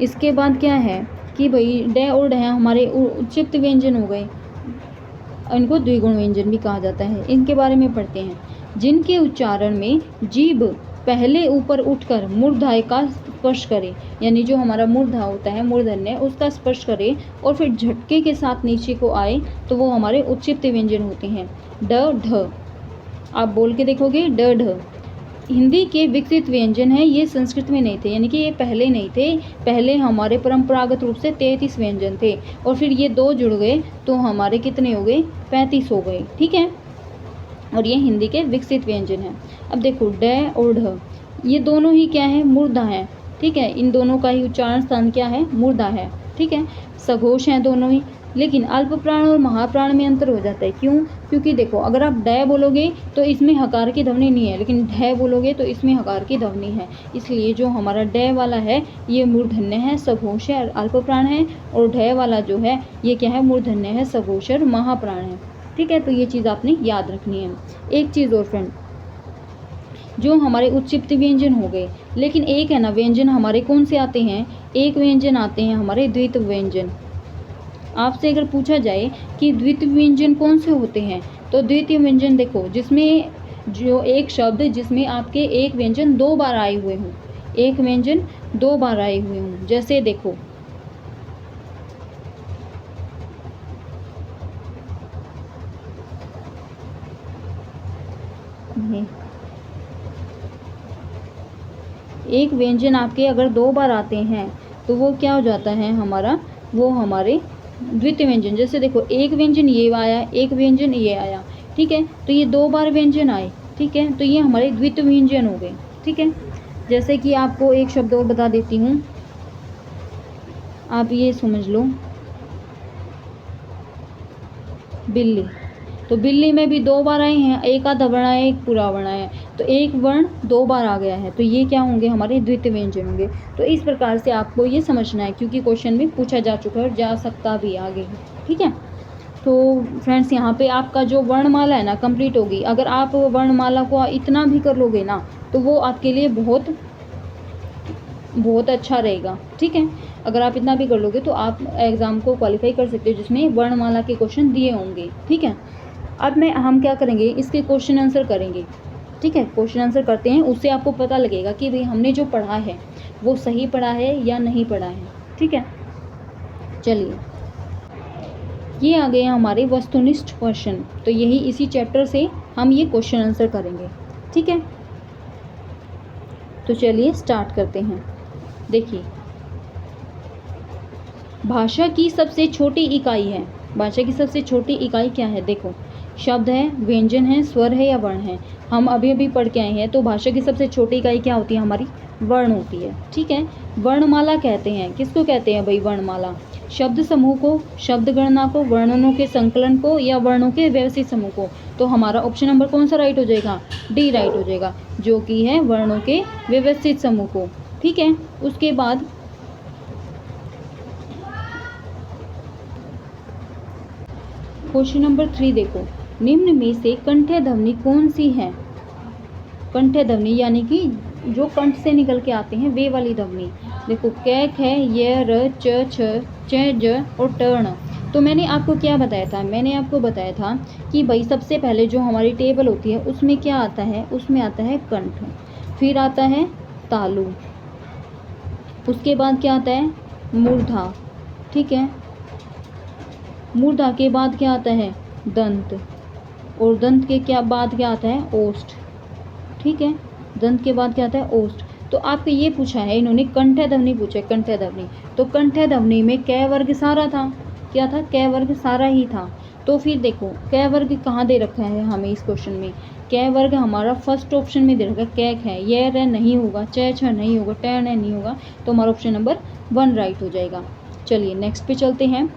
इसके बाद क्या है कि भाई ड और ढ हमारे उत्क्षिप्त व्यंजन हो गए, इनको द्विगुण व्यंजन भी कहा जाता है। इनके बारे में पढ़ते हैं। जिनके उच्चारण में जीभ पहले ऊपर उठकर मूर्धाय का स्पर्श करे, यानी जो हमारा मूर्धा होता है, मूर्धन्य, उसका स्पर्श करे और फिर झटके के साथ नीचे को आए, तो वो हमारे उत्क्षिप्त व्यंजन होते हैं। ड ढ, आप बोल के देखोगे, ड ढ हिंदी के विकसित व्यंजन है, ये संस्कृत में नहीं थे, यानी कि ये पहले नहीं थे, पहले हमारे परंपरागत रूप से 33 व्यंजन थे, और फिर ये दो जुड़ गए तो हमारे कितने हो गए, 35 हो गए, ठीक है। और ये हिंदी के विकसित व्यंजन हैं। अब देखो ड और ढ, ये दोनों ही क्या है, मूर्धा है, ठीक है। इन दोनों का ही उच्चारण स्थान क्या है, मूर्धा है, ठीक है। सघोष हैं दोनों ही, लेकिन अल्प प्राण और महाप्राण में अंतर हो जाता है। क्यों, क्योंकि देखो अगर आप ड बोलोगे तो इसमें हकार की ध्वनि नहीं है, लेकिन ढ बोलोगे तो इसमें हकार की ध्वनि है, इसलिए जो हमारा ड वाला है ये मूर्धन्य है, सघोष है, अल्प प्राण है, और ढ वाला जो है ये क्या है, मूर्धन्य है, सघोष और महाप्राण है, ठीक है। तो ये चीज़ आपने याद रखनी है। एक चीज़ और फ्रेंड, जो हमारे उत्क्षिप्त व्यंजन हो गए, लेकिन एक है ना व्यंजन हमारे कौन से आते हैं, एक व्यंजन आते हैं हमारे द्वित व्यंजन। आपसे अगर पूछा जाए कि द्वितीय व्यंजन कौन से होते हैं, तो द्वितीय व्यंजन देखो जिसमें जो एक शब्द जिसमें आपके एक व्यंजन दो बार आए हुए हों, एक व्यंजन दो बार आए हुए हों, जैसे देखो एक व्यंजन आपके अगर दो बार आते हैं तो वो क्या हो जाता है हमारा, वो हमारे द्वितीय व्यंजन। जैसे देखो एक व्यंजन ये आया, एक व्यंजन ये आया, ठीक है। तो ये दो बार व्यंजन आए, ठीक है। तो ये हमारे द्वितीय व्यंजन हो गए। ठीक है, जैसे कि आपको एक शब्द और बता देती हूँ, आप ये समझ लो, बिल्ली। तो बिल्ली में भी 2 बार आए हैं, एक आधा वर्ण आया, एक पूरा वर्ण आया, तो एक वर्ण 2 बार आ गया है, तो ये क्या होंगे, हमारे द्वितीय व्यंजन होंगे। तो इस प्रकार से आपको ये समझना है, क्योंकि क्वेश्चन में पूछा जा चुका है और जा सकता भी आगे। ठीक है, तो फ्रेंड्स यहाँ पे आपका जो वर्णमाला है ना कंप्लीट होगी। अगर आप वर्णमाला को इतना भी कर लोगे ना, तो वो आपके लिए बहुत बहुत अच्छा रहेगा। ठीक है, अगर आप इतना भी कर लोगे तो आप एग्ज़ाम को क्वालिफाई कर सकते हो, जिसमें वर्णमाला के क्वेश्चन दिए होंगे। ठीक है, अब हम क्या करेंगे, इसके क्वेश्चन आंसर करेंगे। ठीक है, क्वेश्चन आंसर करते हैं, उससे आपको पता लगेगा कि भाई हमने जो पढ़ा है वो सही पढ़ा है या नहीं पढ़ा है। ठीक है, चलिए, ये आ गए हमारे वस्तुनिष्ठ क्वेश्चन। तो यही इसी चैप्टर से हम ये क्वेश्चन आंसर करेंगे। ठीक है, तो चलिए स्टार्ट करते हैं। देखिए, भाषा की सबसे छोटी इकाई है। भाषा की सबसे छोटी इकाई क्या है? देखो, शब्द है, व्यंजन है, स्वर है या वर्ण है। हम अभी अभी पढ़ के आए हैं। तो भाषा की सबसे छोटी इकाई क्या होती है? हमारी वर्ण होती है। ठीक है, वर्णमाला कहते हैं, किसको कहते हैं भाई? वर्णमाला। शब्द समूह को, शब्द गणना को, वर्णनों के संकलन को या वर्णों के व्यवस्थित समूह को। तो हमारा ऑप्शन नंबर कौन सा राइट हो जाएगा? डी राइट हो जाएगा, जो कि है वर्णों के व्यवस्थित समूह को। ठीक है, उसके बाद क्वेश्चन नंबर 3 देखो, निम्न में से कंठ्य ध्वनि कौन सी है? कंठ्य ध्वनि यानी कि जो कंठ से निकल के आते हैं वे वाली ध्वनि। देखो, कैक है, य, र, च, छ, च, ज और टर्ण। तो मैंने आपको क्या बताया था? मैंने आपको बताया था कि भाई सबसे पहले जो हमारी टेबल होती है उसमें क्या आता है? उसमें आता है कंठ, फिर आता है तालु, उसके बाद क्या आता है? मूर्धा। ठीक है, मूर्धा के बाद क्या आता है? दंत, और दंत के क्या बाद क्या आता है? ओष्ठ। ठीक है, दंत के बाद क्या आता है? ओष्ठ। तो आपको ये पूछा है इन्होंने, कंठ्य ध्वनि पूछा है, कंठ्य ध्वनि। तो कंठ्य ध्वनि में कै वर्ग सारा था। क्या था? कै वर्ग सारा ही था। तो फिर देखो, कै वर्ग कहाँ दे रखा है हमें इस क्वेश्चन में? कै वर्ग हमारा फर्स्ट ऑप्शन में दे रखा है, कैक है, ये रे नहीं होगा, च, छ नहीं होगा, ट नहीं होगा, तो हमारा ऑप्शन नंबर 1 राइट हो जाएगा। चलिए नेक्स्ट पे चलते हैं।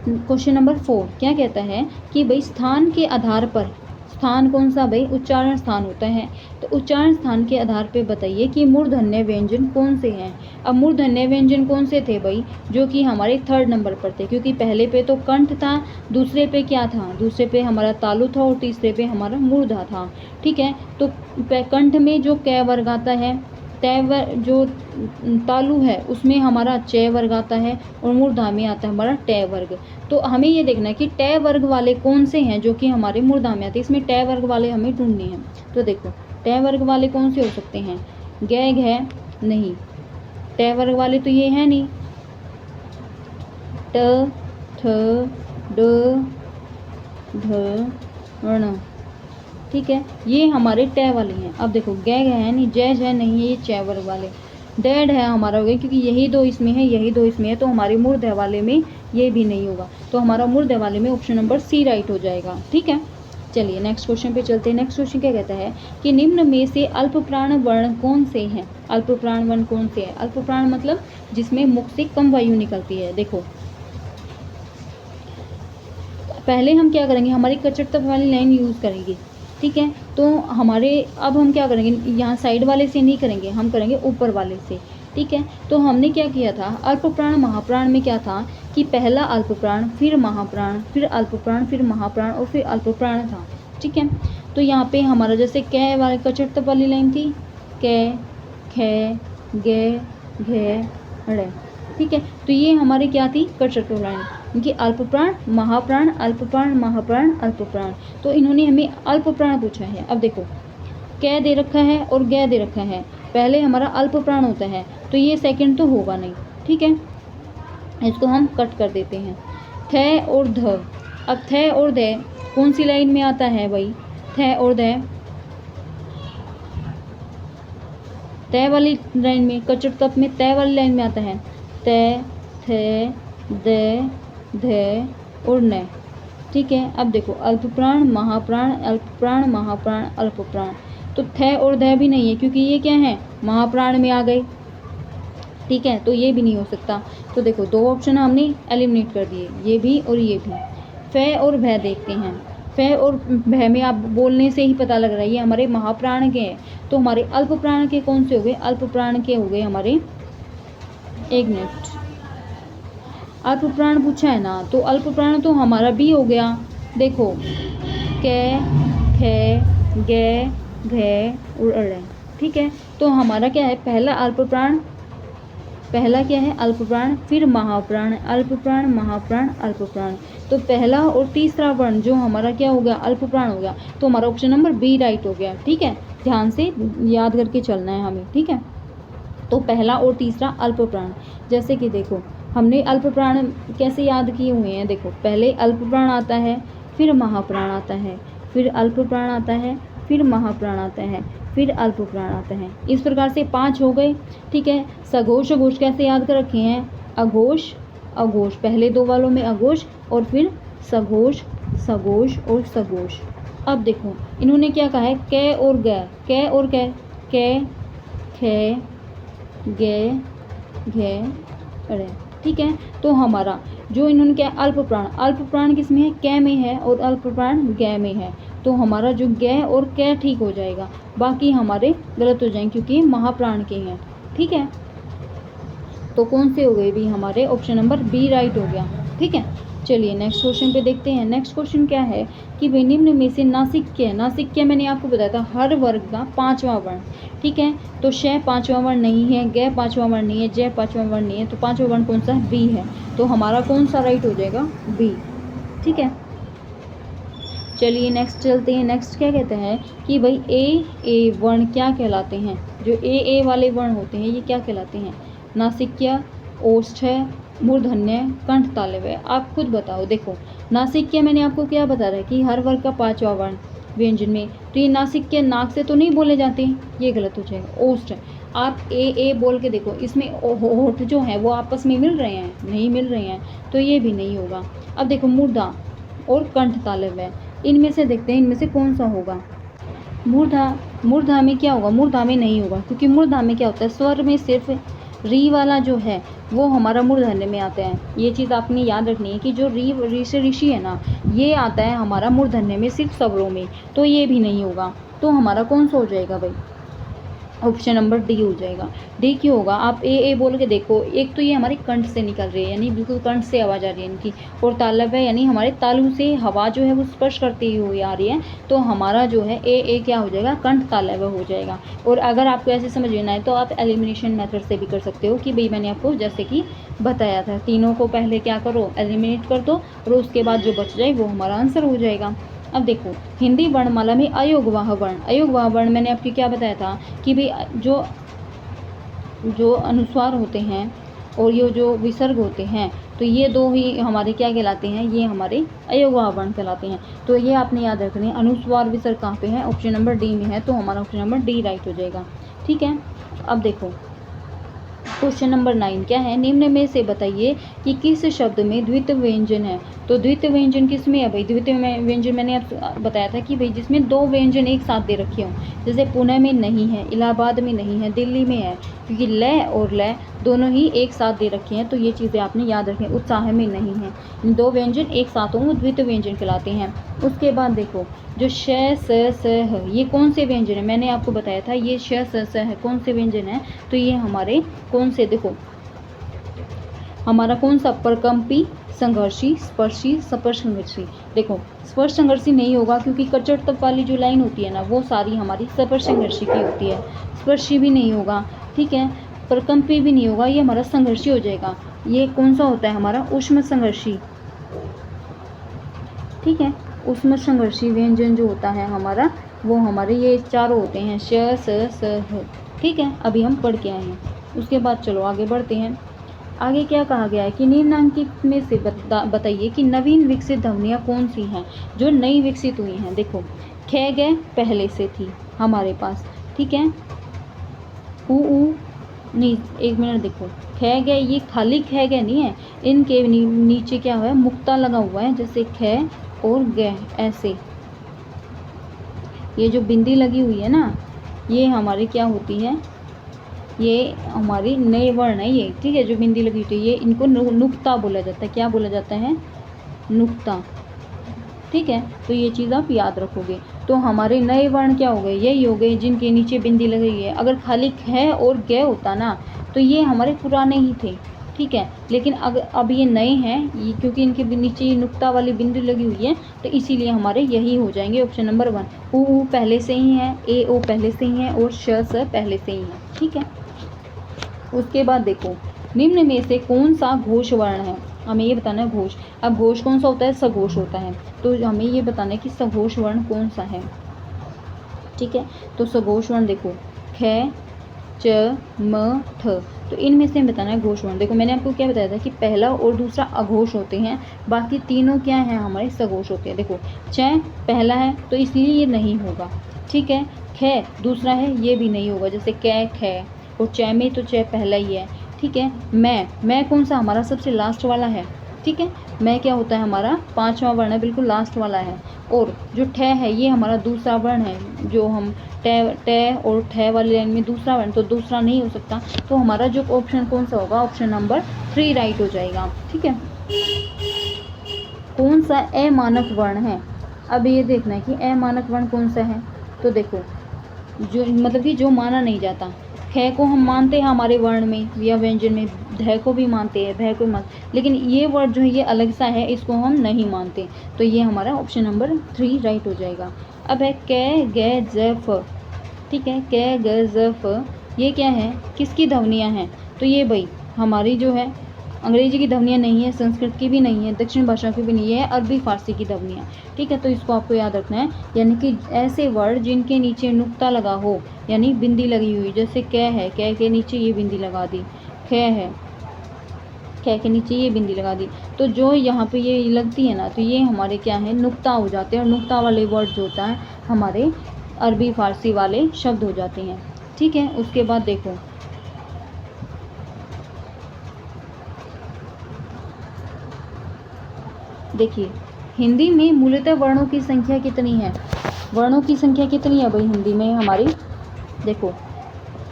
क्वेश्चन नंबर 4 क्या कहता है कि भाई स्थान के आधार पर, स्थान कौन सा भाई? उच्चारण स्थान होता है। तो उच्चारण स्थान के आधार पे बताइए कि मूर्धन्य व्यंजन कौन से हैं। अब मूर्धन्य व्यंजन कौन से थे भाई? जो कि हमारे 3rd नंबर पर थे, क्योंकि पहले पे तो कंठ था, दूसरे पे क्या था? दूसरे पे हमारा तालु था और तीसरे पे हमारा मूर्धा था। ठीक है, तो कंठ में जो कै वर्ग आता है, जो तालु है उसमें हमारा च वर्ग आता है, और मूर्धा में आता है हमारा ट वर्ग। तो हमें ये देखना है कि ट वर्ग वाले कौन से हैं जो कि हमारे मूर्धा में आते हैं। इसमें ट वर्ग वाले हमें ढूंढने हैं। तो देखो, ट वर्ग वाले कौन से हो सकते हैं? गै, घै नहीं, ट वर्ग वाले तो ये है नहीं। ट, ठ, ड, ढ, ण। ठीक है, ये हमारे ट वाले हैं। अब देखो, गै है नहीं, जय जय नहीं है, ये च वर्ग वाले। डेड है हमारा हो गया, क्योंकि यही 2 इसमें है, यही 2 इसमें है, तो हमारे मूर्ध वाले में ये भी नहीं होगा। तो हमारा मूर्ध वाले में ऑप्शन नंबर सी राइट हो जाएगा। ठीक है, चलिए नेक्स्ट क्वेश्चन पे चलते हैं। नेक्स्ट क्वेश्चन क्या कहता है कि निम्न में से अल्प प्राण वर्ण कौन से हैं? अल्प प्राण वर्ण कौन से हैं? अल्प प्राण मतलब जिसमें मुख से कम वायु निकलती है। देखो, पहले हम क्या करेंगे, हमारी कचटतप वाली लाइन यूज़ करेंगे। ठीक है, तो हमारे अब हम क्या करेंगे, यहाँ साइड वाले से नहीं करेंगे, हम करेंगे ऊपर वाले से। ठीक है, तो हमने क्या किया था, अल्प प्राण महाप्राण में क्या था कि पहला अल्प प्राण, फिर महाप्राण, फिर अल्प प्राण, फिर महाप्राण और फिर अल्प प्राण था। ठीक है, तो यहाँ पे हमारा जैसे कै वाले कचटतप वाली लाइन थी, कै, खे, गे, घे, ड़। ठीक है, तो ये हमारी क्या थी? कचटतप लाइन, क्योंकि अल्प प्राण महाप्राण, अल्प प्राण महाप्राण, अल्प प्राण। तो इन्होंने हमें अल्प प्राण पूछा है। अब देखो, कै दे रखा है और गै दे रखा है, पहले हमारा अल्प प्राण होता है, तो ये सेकंड तो होगा नहीं। ठीक है, इसको हम कट कर देते हैं। थ और ध, अब थ और ध कौन सी लाइन में आता है भाई? थ और ध तय वाली लाइन में, कचटतप में तय वाली लाइन में आता है। त, थ, द, ध और न। ठीक है। अब देखो अल्पप्राण महाप्राण, अल्पप्राण महाप्राण, अल्पप्राण, तो थ और ध भी नहीं है क्योंकि ये क्या है, महाप्राण में आ गए, ठीक है, तो ये भी नहीं हो सकता। तो देखो 2 ऑप्शन हमने एलिमिनेट कर दिए, ये भी और ये भी। फ और भ देखते हैं। फ और भ में आप बोलने से ही पता लग रहा है ये हमारे महाप्राण के हैं, तो हमारे अल्प प्राण के कौन से हो गए, अल्प प्राण के हो गए हमारे, 1 मिनट, अल्प प्राण पूछा है ना, तो अल्प प्राण तो हमारा बी हो गया। देखो क, ख, ग, घ और अड़, ठीक है, तो हमारा क्या है, पहला अल्प प्राण, पहला क्या है अल्प प्राण, फिर महाप्राण, अल्प प्राण महाप्राण अल्प प्राण, तो पहला और तीसरा वर्ण जो हमारा क्या हो गया, अल्प प्राण हो गया, तो हमारा ऑप्शन नंबर बी राइट हो गया, ठीक है, ध्यान से याद करके चलना है हमें, ठीक है। तो पहला और तीसरा अल्प प्राण, जैसे कि देखो हमने अल्प प्राण कैसे याद किए हुए हैं, देखो पहले अल्प प्राण आता है, फिर महाप्राण आता है, फिर अल्प प्राण आता है, फिर महाप्राण आता है, फिर अल्प प्राण आता है, इस प्रकार से 5 हो गए, ठीक है। सघोष अघोष कैसे याद कर रखे हैं, अघोष अघोष, पहले 2 वालों में अघोष और फिर सघोष, सघोष और सघोष। अब देखो इन्होंने क्या कहा है, क और ग, क और क, क, ख, ग, घ, ड़, ठीक है, तो हमारा जो इन्होंने क्या, अल्प प्राण किस में है, क में है, और अल्प प्राण ग में है, तो हमारा जो ग और क ठीक हो जाएगा, बाकी हमारे गलत हो जाएंगे क्योंकि महाप्राण के हैं, ठीक है। तो कौन से हो गए भी, हमारे ऑप्शन नंबर बी राइट हो गया, ठीक है। चलिए नेक्स्ट क्वेश्चन पे देखते हैं। नेक्स्ट क्वेश्चन क्या है कि भाई निम्न में से नासिक्य, नासिक्य मैंने आपको बताया था हर वर्ग का 5वां वर्ण, ठीक है, तो श 5वां वर्ण नहीं है, ग 5वां वर्ण नहीं है, ज 5वां वर्ण नहीं है, तो 5वां वर्ण कौन सा है, बी है, तो हमारा कौन सा राइट हो जाएगा, बी, ठीक है। चलिए नेक्स्ट चलते हैं। नेक्स्ट क्या कहते हैं कि भाई ए वर्ण क्या कहलाते हैं, जो ए वाले वर्ण होते हैं ये क्या कहलाते हैं, नासिक्य, ओष्ठ्य, मूर्धन्य, कंठ तालव्य है, आप खुद बताओ। देखो नासिक्य मैंने आपको क्या बता रहा है कि हर वर्ग का 5वां वर्ण व्यंजन में, तो ये नासिक्य नाक से तो नहीं बोले जाते, ये गलत हो जाएगा। ओष्ठ, आप ए बोल के देखो, इसमें होठ जो है वो आपस में मिल रहे हैं, नहीं मिल रहे हैं, तो ये भी नहीं होगा। अब देखो मूर्धा और कंठ तालव्य, इनमें से देखते हैं इनमें से कौन सा होगा। मूर्धा में क्या होगा, मूर्धा में नहीं होगा, क्योंकि मूर्धा में क्या होता है, स्वर में सिर्फ री वाला जो है वो हमारा मूर्धन्य में आता है। ये चीज़ आपने याद रखनी है कि जो री से ऋषि है ना, ये आता है हमारा मूर्धन्य में सिर्फ स्वरों में, तो ये भी नहीं होगा। तो हमारा कौन सा हो जाएगा भाई, ऑप्शन नंबर डी हो जाएगा। डी क्यों होगा, आप ए बोल के देखो, एक तो ये हमारे कंठ से निकल रही है, यानी बिल्कुल कंठ से आवाज़ आ रही है इनकी, और तालव्य यानी हमारे तालु से हवा जो है वो स्पर्श करती हुई आ रही है, तो हमारा जो है ए क्या हो जाएगा, कंठ तालव्य हो जाएगा। और अगर आपको ऐसे समझ लेना है तो आप एलिमिनेशन मेथड से भी कर सकते हो कि भाई मैंने आपको जैसे कि बताया था, तीनों को पहले क्या करो, एलिमिनेट कर दो, और उसके बाद जो बच जाए वो हमारा आंसर हो जाएगा। अब देखो हिंदी वर्णमाला में अयोगवाह वर्ण मैंने आपको क्या बताया था कि भाई जो अनुस्वार होते हैं और ये जो विसर्ग होते हैं, तो ये 2 ही हमारे क्या कहलाते हैं, ये हमारे अयोगवाह वर्ण कहलाते हैं। तो ये आपने याद रखना है, अनुस्वार विसर्ग कहाँ पे है, ऑप्शन नंबर डी में है, तो हमारा ऑप्शन नंबर डी राइट हो जाएगा, ठीक है। अब देखो क्वेश्चन नंबर 9 क्या है, निम्न में से बताइए कि किस शब्द में द्वितीय व्यंजन है। तो द्वितीय व्यंजन किस में है भाई, द्वितीय व्यंजन मैंने आप बताया था कि भाई जिसमें 2 व्यंजन एक साथ दे रखे हों, जैसे पुणे में नहीं है, इलाहाबाद में नहीं है, दिल्ली में है, क्योंकि ल और ल दोनों ही एक साथ दे रखे हैं, तो ये चीज़ें आपने याद रखें। उत्साह में नहीं है, 2 व्यंजन एक साथ हों वो द्वितीय व्यंजन कहलाते हैं। उसके बाद देखो जो श स है, ये कौन से व्यंजन है, मैंने आपको बताया था ये श स है, कौन से व्यंजन है, तो ये हमारे कौन से, देखो हमारा कौन सा, परकंपी, संघर्षी, स्पर्शी, स्पर्श संघर्षी। देखो स्पर्श संघर्षी नहीं होगा क्योंकि कचड़ तप वाली जो लाइन होती है ना वो सारी हमारी स्पर्श संघर्षी की होती है, स्पर्शी भी नहीं होगा, ठीक है, परकंपी भी नहीं होगा, ये हमारा संघर्षी हो जाएगा। ये कौन सा होता है हमारा, ऊष्म संघर्षी, ठीक है, ऊष्म संघर्षी व्यंजन जो होता है हमारा वो हमारे ये चारों होते हैं, श स ह, ठीक है। अभी हम पढ़ के आए हैं, उसके बाद चलो आगे बढ़ते हैं। आगे क्या कहा गया है कि निम्नांकित में से बताइए कि नवीन विकसित ध्वनियाँ कौन सी हैं जो नई विकसित हुई हैं। देखो ख ग पहले से थी हमारे पास, ठीक है, ऊ नहीं, एक मिनट, देखो ख ग ये खाली ख ग नहीं है, इनके नीचे क्या हुआ है, मुक्ता लगा हुआ है, जैसे ख और ग, ऐसे ये जो बिंदी लगी हुई है ना, ये हमारी क्या होती है, ये हमारी नए वर्ण है ये, ठीक है। जो बिंदी लगी हुई है ये, इनको नुक्ता बोला जाता है। क्या बोला जाता है? नुक्ता, ठीक है। तो ये चीज़ आप याद रखोगे। तो हमारे नए वर्ण क्या हो गए? यही हो गए जिनके नीचे बिंदी लगी हुई है। अगर खाली ख और ग होता ना तो ये हमारे पुराने ही थे, ठीक है। लेकिन अगर अब ये नए हैं, ये क्योंकि इनके नीचे ये नुक्ता वाली बिंदी लगी हुई है, तो इसीलिए हमारे यही हो जाएंगे ऑप्शन नंबर 1। उ पहले से ही है, ए ओ पहले से ही है और श स पहले से ही है, ठीक है। उसके बाद देखो, निम्न में से कौन सा घोष वर्ण है? हमें ये बताना है घोष। अब घोष कौन सा होता है? सघोष होता है। तो हमें ये बताना है कि सघोष वर्ण कौन सा है, ठीक है। तो सघोष वर्ण देखो, ख च म ठ, तो इनमें से बताना है घोष वर्ण। देखो मैंने आपको क्या बताया था कि पहला और दूसरा अघोष होते हैं, बाकी तीनों क्या हैं? हमारे सघोष होते हैं। देखो च पहला है तो इसलिए ये नहीं होगा, ठीक है। ख दूसरा है, ये भी नहीं होगा, जैसे कै ख, और च में तो च पहला ही है, ठीक है। मैं कौन सा? हमारा सबसे लास्ट वाला है, ठीक है। मैं क्या होता है? हमारा 5वां वर्ण है, बिल्कुल लास्ट वाला है। और जो ठ है ये हमारा दूसरा वर्ण है, जो हम ट और ठ वाली लाइन में दूसरा वर्ण, तो दूसरा नहीं हो सकता। तो हमारा जो ऑप्शन कौन सा होगा? ऑप्शन नंबर 3 राइट हो जाएगा, ठीक है। कौन सा अमानक वर्ण है? अब ये देखना है कि अमानक वर्ण कौन सा है। तो देखो, जो मतलब कि जो माना नहीं जाता, ख को हम मानते हैं हमारे वर्ण में या व्यंजन में, ध को भी मानते हैं, भय को मानते, लेकिन ये वर्ड जो है ये अलग सा है, इसको हम नहीं मानते। तो ये हमारा ऑप्शन नंबर 3 राइट हो जाएगा। अब है क ग ज फ, ठीक है। क ग ज फ ये क्या है? किसकी ध्वनियाँ हैं? तो ये भाई हमारी जो है अंग्रेजी की ध्वनियाँ नहीं है, संस्कृत की भी नहीं है, दक्षिण भाषा की भी नहीं है, अरबी फारसी की ध्वनियाँ, ठीक है। तो इसको आपको याद रखना है, यानी कि ऐसे वर्ड जिनके नीचे नुक्ता लगा हो, यानी बिंदी लगी हुई, जैसे क है, क के नीचे ये बिंदी लगा दी, ख है, ख के नीचे ये बिंदी लगा दी, तो जो यहाँ पे ये लगती है ना, तो ये हमारे क्या है? नुक्ता हो जाते हैं। और नुक्ता वाले वर्ड जो होता है हमारे अरबी फारसी वाले शब्द हो जाते हैं, ठीक है। उसके बाद देखो, देखिए हिंदी में मूलतः वर्णों की संख्या कितनी है? वर्णों की संख्या कितनी है भाई हिंदी में हमारी? देखो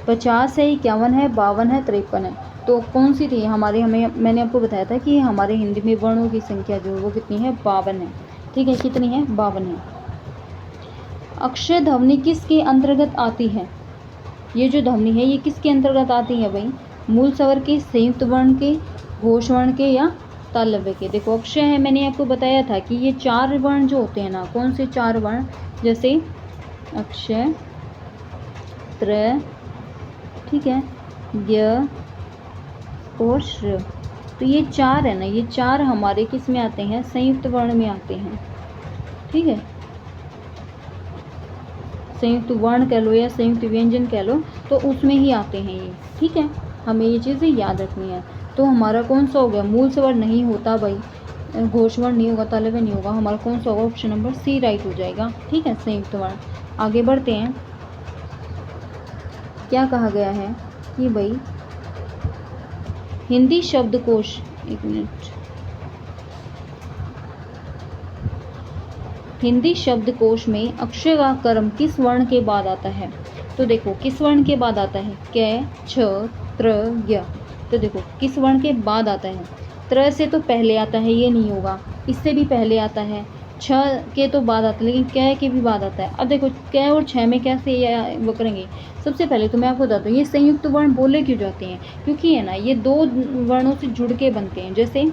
50 है, 51 है, 52 है, 53 है। तो कौन सी थी हमारे? मैंने आपको बताया था कि हमारे हिंदी में वर्णों की संख्या जो है वो कितनी है? 52 है, ठीक है। कितनी है? 52 है। अक्षय ध्वनि किसके अंतर्गत आती है? ये जो ध्वनि है ये किसके अंतर्गत आती है भाई? मूल स्वर के, संयुक्त वर्ण के, घोष वर्ण के या तालव्य के? देखो अक्षय है, मैंने आपको बताया था कि ये 4 वर्ण जो होते हैं ना, कौन से 4 वर्ण? जैसे अक्षय, त्र, ठीक है, य और श्र। तो ये 4 है ना, ये 4 हमारे किस में आते हैं? संयुक्त वर्ण में आते हैं, ठीक है। संयुक्त वर्ण कह लो या संयुक्त व्यंजन कह लो, तो उसमें ही आते हैं ये, ठीक है। हमें ये चीज़ें याद रखनी है। तो हमारा कौन सा हो गया? मूल स्वर नहीं होता भाई, घोष वर्ण नहीं होगा, तालव्य नहीं होगा, हमारा कौन सा होगा? ऑप्शन नंबर सी राइट हो जाएगा, ठीक है, संयुक्त वर्ण। आगे बढ़ते हैं। क्या कहा गया है कि भाई हिंदी शब्दकोश, एक मिनट, हिंदी शब्दकोश में अक्षय का क्रम किस वर्ण के बाद आता है? तो देखो किस वर्ण के बाद आता है? क, छ, त्र, य। तो देखो किस वर्ण के बाद आता है? त्र से तो पहले आता है, ये नहीं होगा। इससे भी पहले आता है, छ के तो बाद आता है, लेकिन क के भी बाद आता है। अब देखो क और छ में कैसे वो करेंगे? सबसे पहले तो मैं आपको बताता हूँ ये संयुक्त वर्ण बोले क्यों जाते हैं, क्योंकि है ना ये 2 वर्णों से जुड़ के बनते हैं। जैसे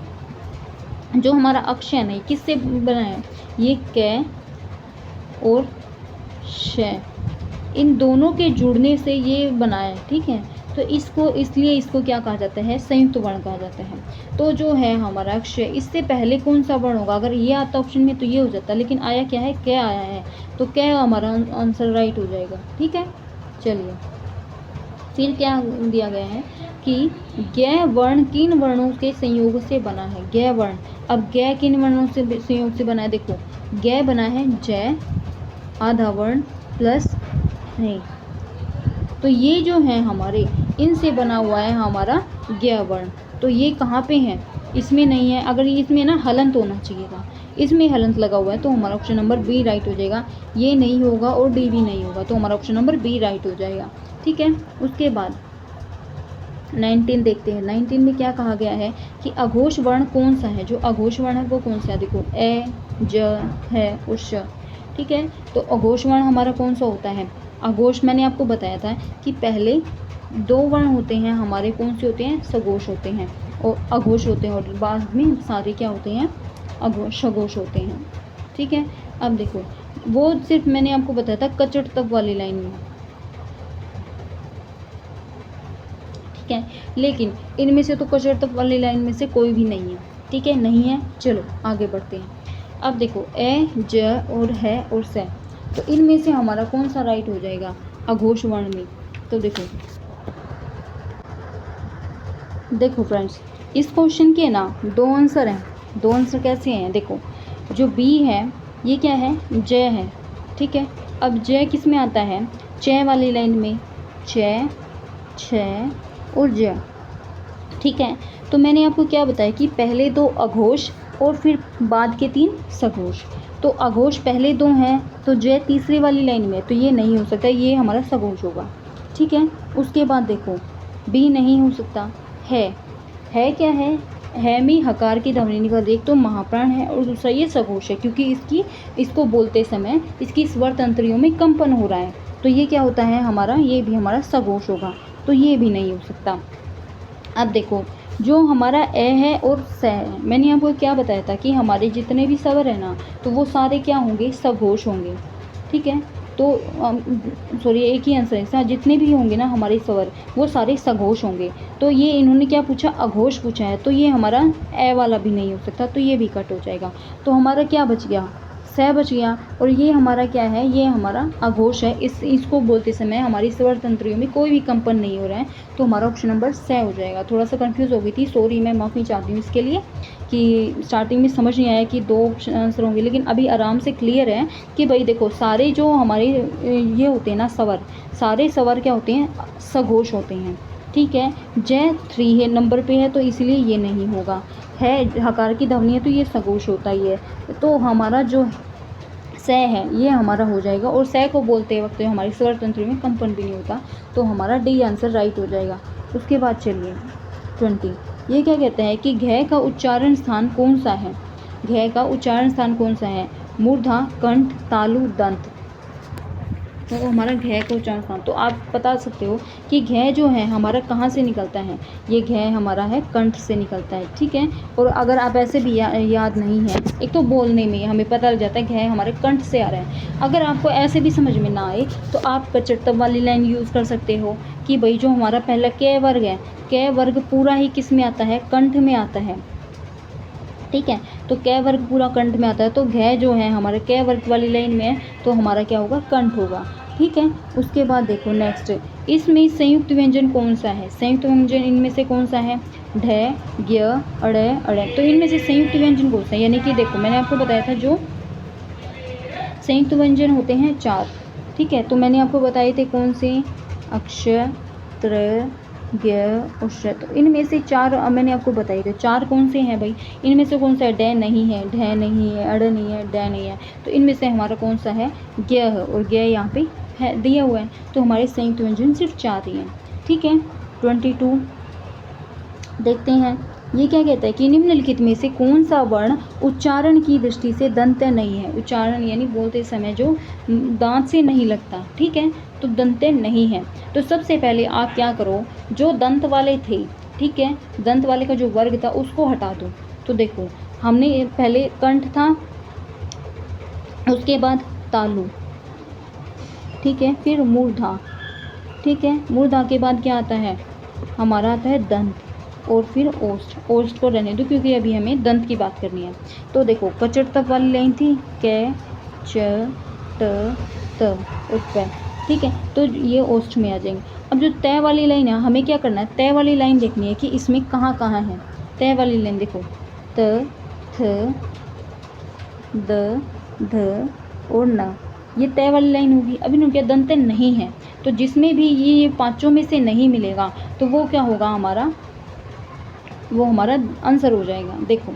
जो हमारा अक्षय है ना, किससे बना है? ये क और श, इन दोनों के जुड़ने से ये बना है, ठीक है। तो इसको इसलिए इसको क्या कहा जाता है? संयुक्त वर्ण कहा जाता है। तो जो है हमारा अक्षय, इससे पहले कौन सा वर्ण होगा? अगर ये आता ऑप्शन में तो ये हो जाता, लेकिन आया क्या है? क आया है, तो क हमारा आंसर राइट हो जाएगा, ठीक है। चलिए फिर क्या दिया गया है कि ग वर्ण किन वर्णों के संयोग से बना है? ग वर्ण, अब ग किन वर्णों से संयोग से बना है? देखो ग बना है जय, आधा वर्ण प्लस नहीं, तो ये जो है हमारे इनसे बना हुआ है हमारा ग वर्ण। तो ये कहाँ पे है? इसमें नहीं है। अगर इसमें ना हलंत होना चाहिए था, इसमें हलंत लगा हुआ है, तो हमारा ऑप्शन नंबर बी राइट हो जाएगा। ये नहीं होगा और डी भी नहीं होगा, तो हमारा ऑप्शन नंबर बी राइट हो जाएगा। ठीक है, उसके बाद 19 देखते हैं। 19 में क्या कहा गया है कि अघोष वर्ण कौन सा है। जो अघोष वर्ण है वो कौन सा है, देखो ए, ज है और श। ठीक है, तो अघोष वर्ण हमारा कौन सा होता है। अघोष मैंने आपको बताया था कि पहले 2 वर्ण होते हैं हमारे, कौन से होते हैं, सघोष होते हैं और अघोष होते हैं, और बाद में सारे क्या होते हैं, अघोष सघोष होते हैं। ठीक है, अब देखो वो सिर्फ मैंने आपको बताया था कचट तब वाली लाइन में। ठीक है, लेकिन इनमें से तो कचट तब वाली लाइन में से कोई भी नहीं है। ठीक है, नहीं है। चलो आगे बढ़ते हैं। अब देखो ए, ज और है और से, तो इनमें से हमारा कौन सा राइट हो जाएगा अघोष वर्ण में। तो देखो फ्रेंड्स, इस क्वेश्चन के ना 2 आंसर हैं। 2 आंसर कैसे हैं, देखो जो बी है ये क्या है, जय है। ठीक है, अब जय किस में आता है, च वाली लाइन में, च, छ और ज। ठीक है, तो मैंने आपको क्या बताया कि पहले 2 अघोष और फिर बाद के 3 सघोष। तो अघोष पहले 2 हैं, तो जय तीसरी वाली लाइन में, तो ये नहीं हो सकता, ये हमारा सघोष होगा। ठीक है, उसके बाद देखो बी नहीं हो सकता। है क्या है में हकार की ध्वनि निकल, एक तो महाप्राण है और दूसरा ये सघोष है, क्योंकि इसको बोलते समय इसकी स्वर तंत्रियों में कंपन हो रहा है, तो ये क्या होता है हमारा, ये भी हमारा सघोष होगा, तो ये भी नहीं हो सकता। अब देखो जो हमारा ए है और स है, मैंने आपको क्या बताया था कि हमारे जितने भी स्वर है ना, तो वो सारे क्या होंगे, सघोष होंगे। ठीक है, तो सॉरी एक ही आंसर है, जितने भी होंगे ना हमारे स्वर वो सारे सघोष होंगे। तो ये इन्होंने क्या पूछा, अघोष पूछा है, तो ये हमारा ए वाला भी नहीं हो सकता, तो ये भी कट हो जाएगा। तो हमारा क्या बच गया, स बच गया, और ये हमारा क्या है, ये हमारा अघोष है। इसको बोलते समय हमारी स्वर तंत्रियों में कोई भी कंपन नहीं हो रहा है, तो हमारा ऑप्शन नंबर स हो जाएगा। थोड़ा सा कंफ्यूज हो गई थी, सॉरी, मैं माफ़ी चाहती हूँ इसके लिए कि स्टार्टिंग में समझ नहीं आया कि 2 आंसर होंगे, लेकिन अभी आराम से क्लियर है कि भाई देखो सारे जो हमारे ये होते हैं ना स्वर, सारे स्वर क्या होते हैं, सघोष होते हैं। ठीक है, जय 3 है नंबर पे है, तो इसलिए ये नहीं होगा। है हकार की ध्वनि है, तो ये सघोष होता ही है, तो हमारा जो स है ये हमारा हो जाएगा, और स को बोलते वक्त हमारी स्वर तंत्र में कंपन भी नहीं होता, तो हमारा डी आंसर राइट हो जाएगा। उसके बाद चलिए 20, ये क्या कहता है कि घ का उच्चारण स्थान कौन सा है। घ का उच्चारण स्थान कौन सा है, मूर्धा, कंठ, तालु, दंत। तो हमारा घ का उच्चारण स्थान, तो आप बता सकते हो कि घ जो है हमारा कहाँ से निकलता है, ये घ हमारा है कंठ से निकलता है। ठीक है, और अगर आप ऐसे भी याद नहीं है, एक तो बोलने में हमें पता लग जाता है घ हमारे कंठ से आ रहा है। अगर आपको ऐसे भी समझ में ना आए तो आप कचटतब वाली लाइन यूज़ कर सकते हो कि भाई जो हमारा पहला क वर्ग है, क वर्ग पूरा ही किस में आता है, कंठ में आता है। ठीक है, तो क वर्ग पूरा कंठ में आता है, तो घ जो है हमारे क वर्ग वाली लाइन में है, तो हमारा क्या होगा, कंठ होगा। ठीक है, उसके बाद देखो नेक्स्ट, इसमें संयुक्त व्यंजन कौन सा है। संयुक्त व्यंजन इनमें से कौन सा है, ढ, ज्ञ, अड़, अड़। तो इनमें से संयुक्त व्यंजन कौन सा है, यानी कि देखो मैंने आपको बताया था जो संयुक्त व्यंजन होते हैं 4। ठीक है, तो मैंने आपको बताए थे कौन से, अक्ष, त्र, ज्ञ और श। तो इनमें से 4 मैंने आपको बताए थे, 4 कौन से हैं भाई, इनमें से कौन सा है, ड नहीं है, ढ नहीं है, अड़ नहीं है, ड नहीं है, तो इनमें से हमारा कौन सा है, ज्ञ है, और ज्ञ यहाँ पे है दिया हुआ है, तो हमारे संयुक्त व्यंजन सिर्फ 4 ही हैं। ठीक है, 22 देखते हैं, ये क्या कहता है कि निम्नलिखित में से कौन सा वर्ण उच्चारण की दृष्टि से दंत नहीं है। उच्चारण यानी बोलते समय जो दांत से नहीं लगता। ठीक है, तो दंत नहीं है। तो सबसे पहले आप क्या करो, जो दंत वाले थे, ठीक है, दंत वाले का जो वर्ग था उसको हटा दो। तो देखो हमने पहले कंठ था, उसके बाद तालु, ठीक है, फिर मूर्धा। ठीक है, मूर्धा के बाद क्या आता है, हमारा आता है दंत, और फिर ओष्ठ। ओष्ठ को रहने दो क्योंकि अभी हमें दंत की बात करनी है। तो देखो कचटतब वाली लाइन थी, क, च, ट, त और प। ठीक है, तो ये ओष्ठ में आ जाएंगे। अब जो तय वाली लाइन है, हमें क्या करना है, तय वाली लाइन देखनी है कि इसमें कहाँ कहाँ है। तय वाली लाइन देखो, त, थ, द, ध और न, ये तय वाली लाइन होगी। अब इनमें क्या दंत नहीं है, तो जिसमें भी ये 5 में से नहीं मिलेगा तो वो क्या होगा, हमारा वो हमारा आंसर हो जाएगा। देखो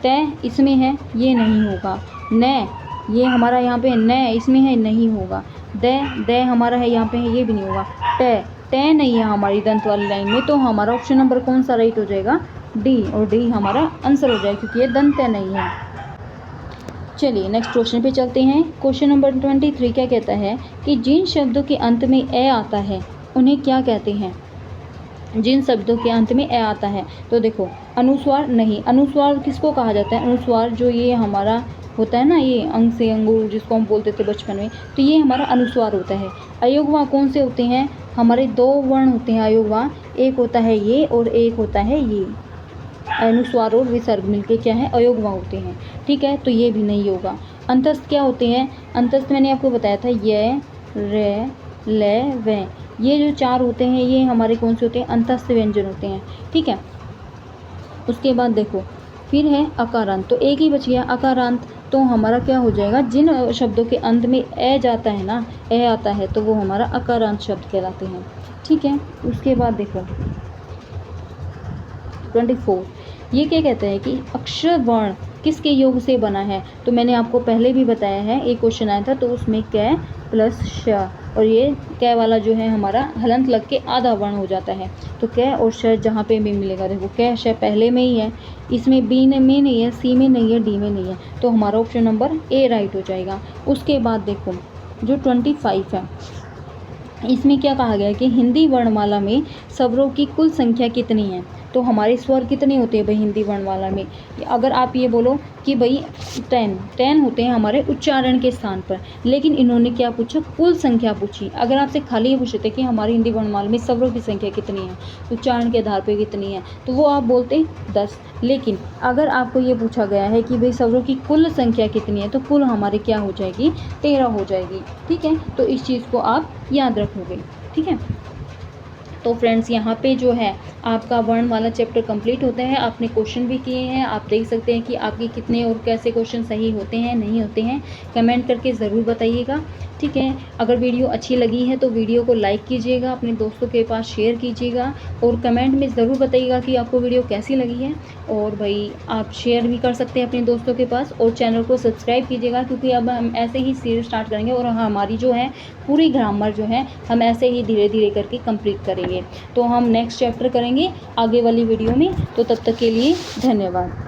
तय इसमें है, ये नहीं होगा। न ये हमारा यहाँ पे न इसमें है, नहीं होगा। द हमारा है यहाँ पे है, ये भी नहीं होगा। ट नहीं है हमारी दंत वाली लाइन में, तो हमारा ऑप्शन नंबर कौन सा राइट हो जाएगा? डी, और डी हमारा आंसर हो जाएगा क्योंकि ये दंत नहीं है। चलिए नेक्स्ट क्वेश्चन पे चलते हैं। क्वेश्चन नंबर 23 क्या कहता है कि जिन शब्दों के अंत में ए आता है उन्हें क्या कहते हैं? जिन शब्दों के अंत में ए आता है, तो देखो अनुस्वार नहीं, अनुस्वार किसको कहा जाता है? अनुस्वार जो ये हमारा होता है ना, ये अंग से अंगूर जिसको हम बोलते थे बचपन में, तो ये हमारा अनुस्वार होता है। अयोगवा कौन से होते हैं? हमारे दो वर्ण होते हैं अयोगवा, एक होता है ये और एक होता है ये। अनुस्वार और विसर्ग मिलके क्या है? अयोगवा होते हैं। ठीक है, तो ये भी नहीं होगा। अंतस्थ क्या होते हैं? अंतस्थ मैंने आपको बताया था, य, रे, ले, व, ये जो चार होते हैं ये हमारे कौन से होते हैं? अंतस्थ व्यंजन होते हैं। ठीक है, उसके बाद देखो फिर है अकारांत, तो एक ही बच गया अकारांत। तो हमारा क्या हो जाएगा? जिन शब्दों के अंत में ए जाता है ना, ए आता है, तो वो हमारा अकारांत शब्द कहलाते हैं। ठीक है, उसके बाद देखो 24 ये क्या कहता है कि अक्षर वर्ण किसके योग से बना है? तो मैंने आपको पहले भी बताया है, एक क्वेश्चन आया था तो उसमें कै प्लस श, और ये कै वाला जो है हमारा हलंत लग के आधा वर्ण हो जाता है। तो कै और श जहाँ पे भी मिलेगा, देखो कै श पहले में ही है, इसमें बी में नहीं है, सी में नहीं है, डी में नहीं है, तो हमारा ऑप्शन नंबर ए राइट हो जाएगा। उसके बाद देखो जो 25 है, इसमें क्या कहा गया है कि हिंदी वर्णमाला में स्वरों की कुल संख्या कितनी है? तो हमारे स्वर कितने होते हैं भाई हिंदी वर्णमाला में? अगर आप ये बोलो कि भाई 10 होते हैं हमारे उच्चारण के स्थान पर, लेकिन इन्होंने क्या पूछा? कुल संख्या पूछी। अगर आपसे खाली ये पूछते कि हमारी हिंदी वर्णमाला में स्वरों की संख्या कितनी है, उच्चारण के आधार पर कितनी है, तो वो आप बोलते 10। लेकिन अगर आपको ये पूछा गया है कि भाई स्वरों की कुल संख्या कितनी है, तो कुल हमारी क्या हो जाएगी? 13 हो जाएगी। ठीक है, तो इस चीज़ को आप याद रखोगे। ठीक है, तो फ्रेंड्स यहाँ पे जो है आपका वर्ण वाला चैप्टर कंप्लीट होता है। आपने क्वेश्चन भी किए हैं, आप देख सकते हैं कि आपके कितने और कैसे क्वेश्चन सही होते हैं नहीं होते हैं, कमेंट करके ज़रूर बताइएगा। ठीक है, अगर वीडियो अच्छी लगी है तो वीडियो को लाइक कीजिएगा, अपने दोस्तों के पास शेयर कीजिएगा, और कमेंट में ज़रूर बताइएगा कि आपको वीडियो कैसी लगी है। और भाई आप शेयर भी कर सकते हैं अपने दोस्तों के पास, और चैनल को सब्सक्राइब कीजिएगा क्योंकि अब हम ऐसे ही सीरीज स्टार्ट करेंगे और हमारी जो है पूरी ग्रामर जो है हम ऐसे ही धीरे धीरे करके कंप्लीट करेंगे। तो हम नेक्स्ट चैप्टर करेंगे आगे वाली वीडियो में, तो तब तक के लिए धन्यवाद।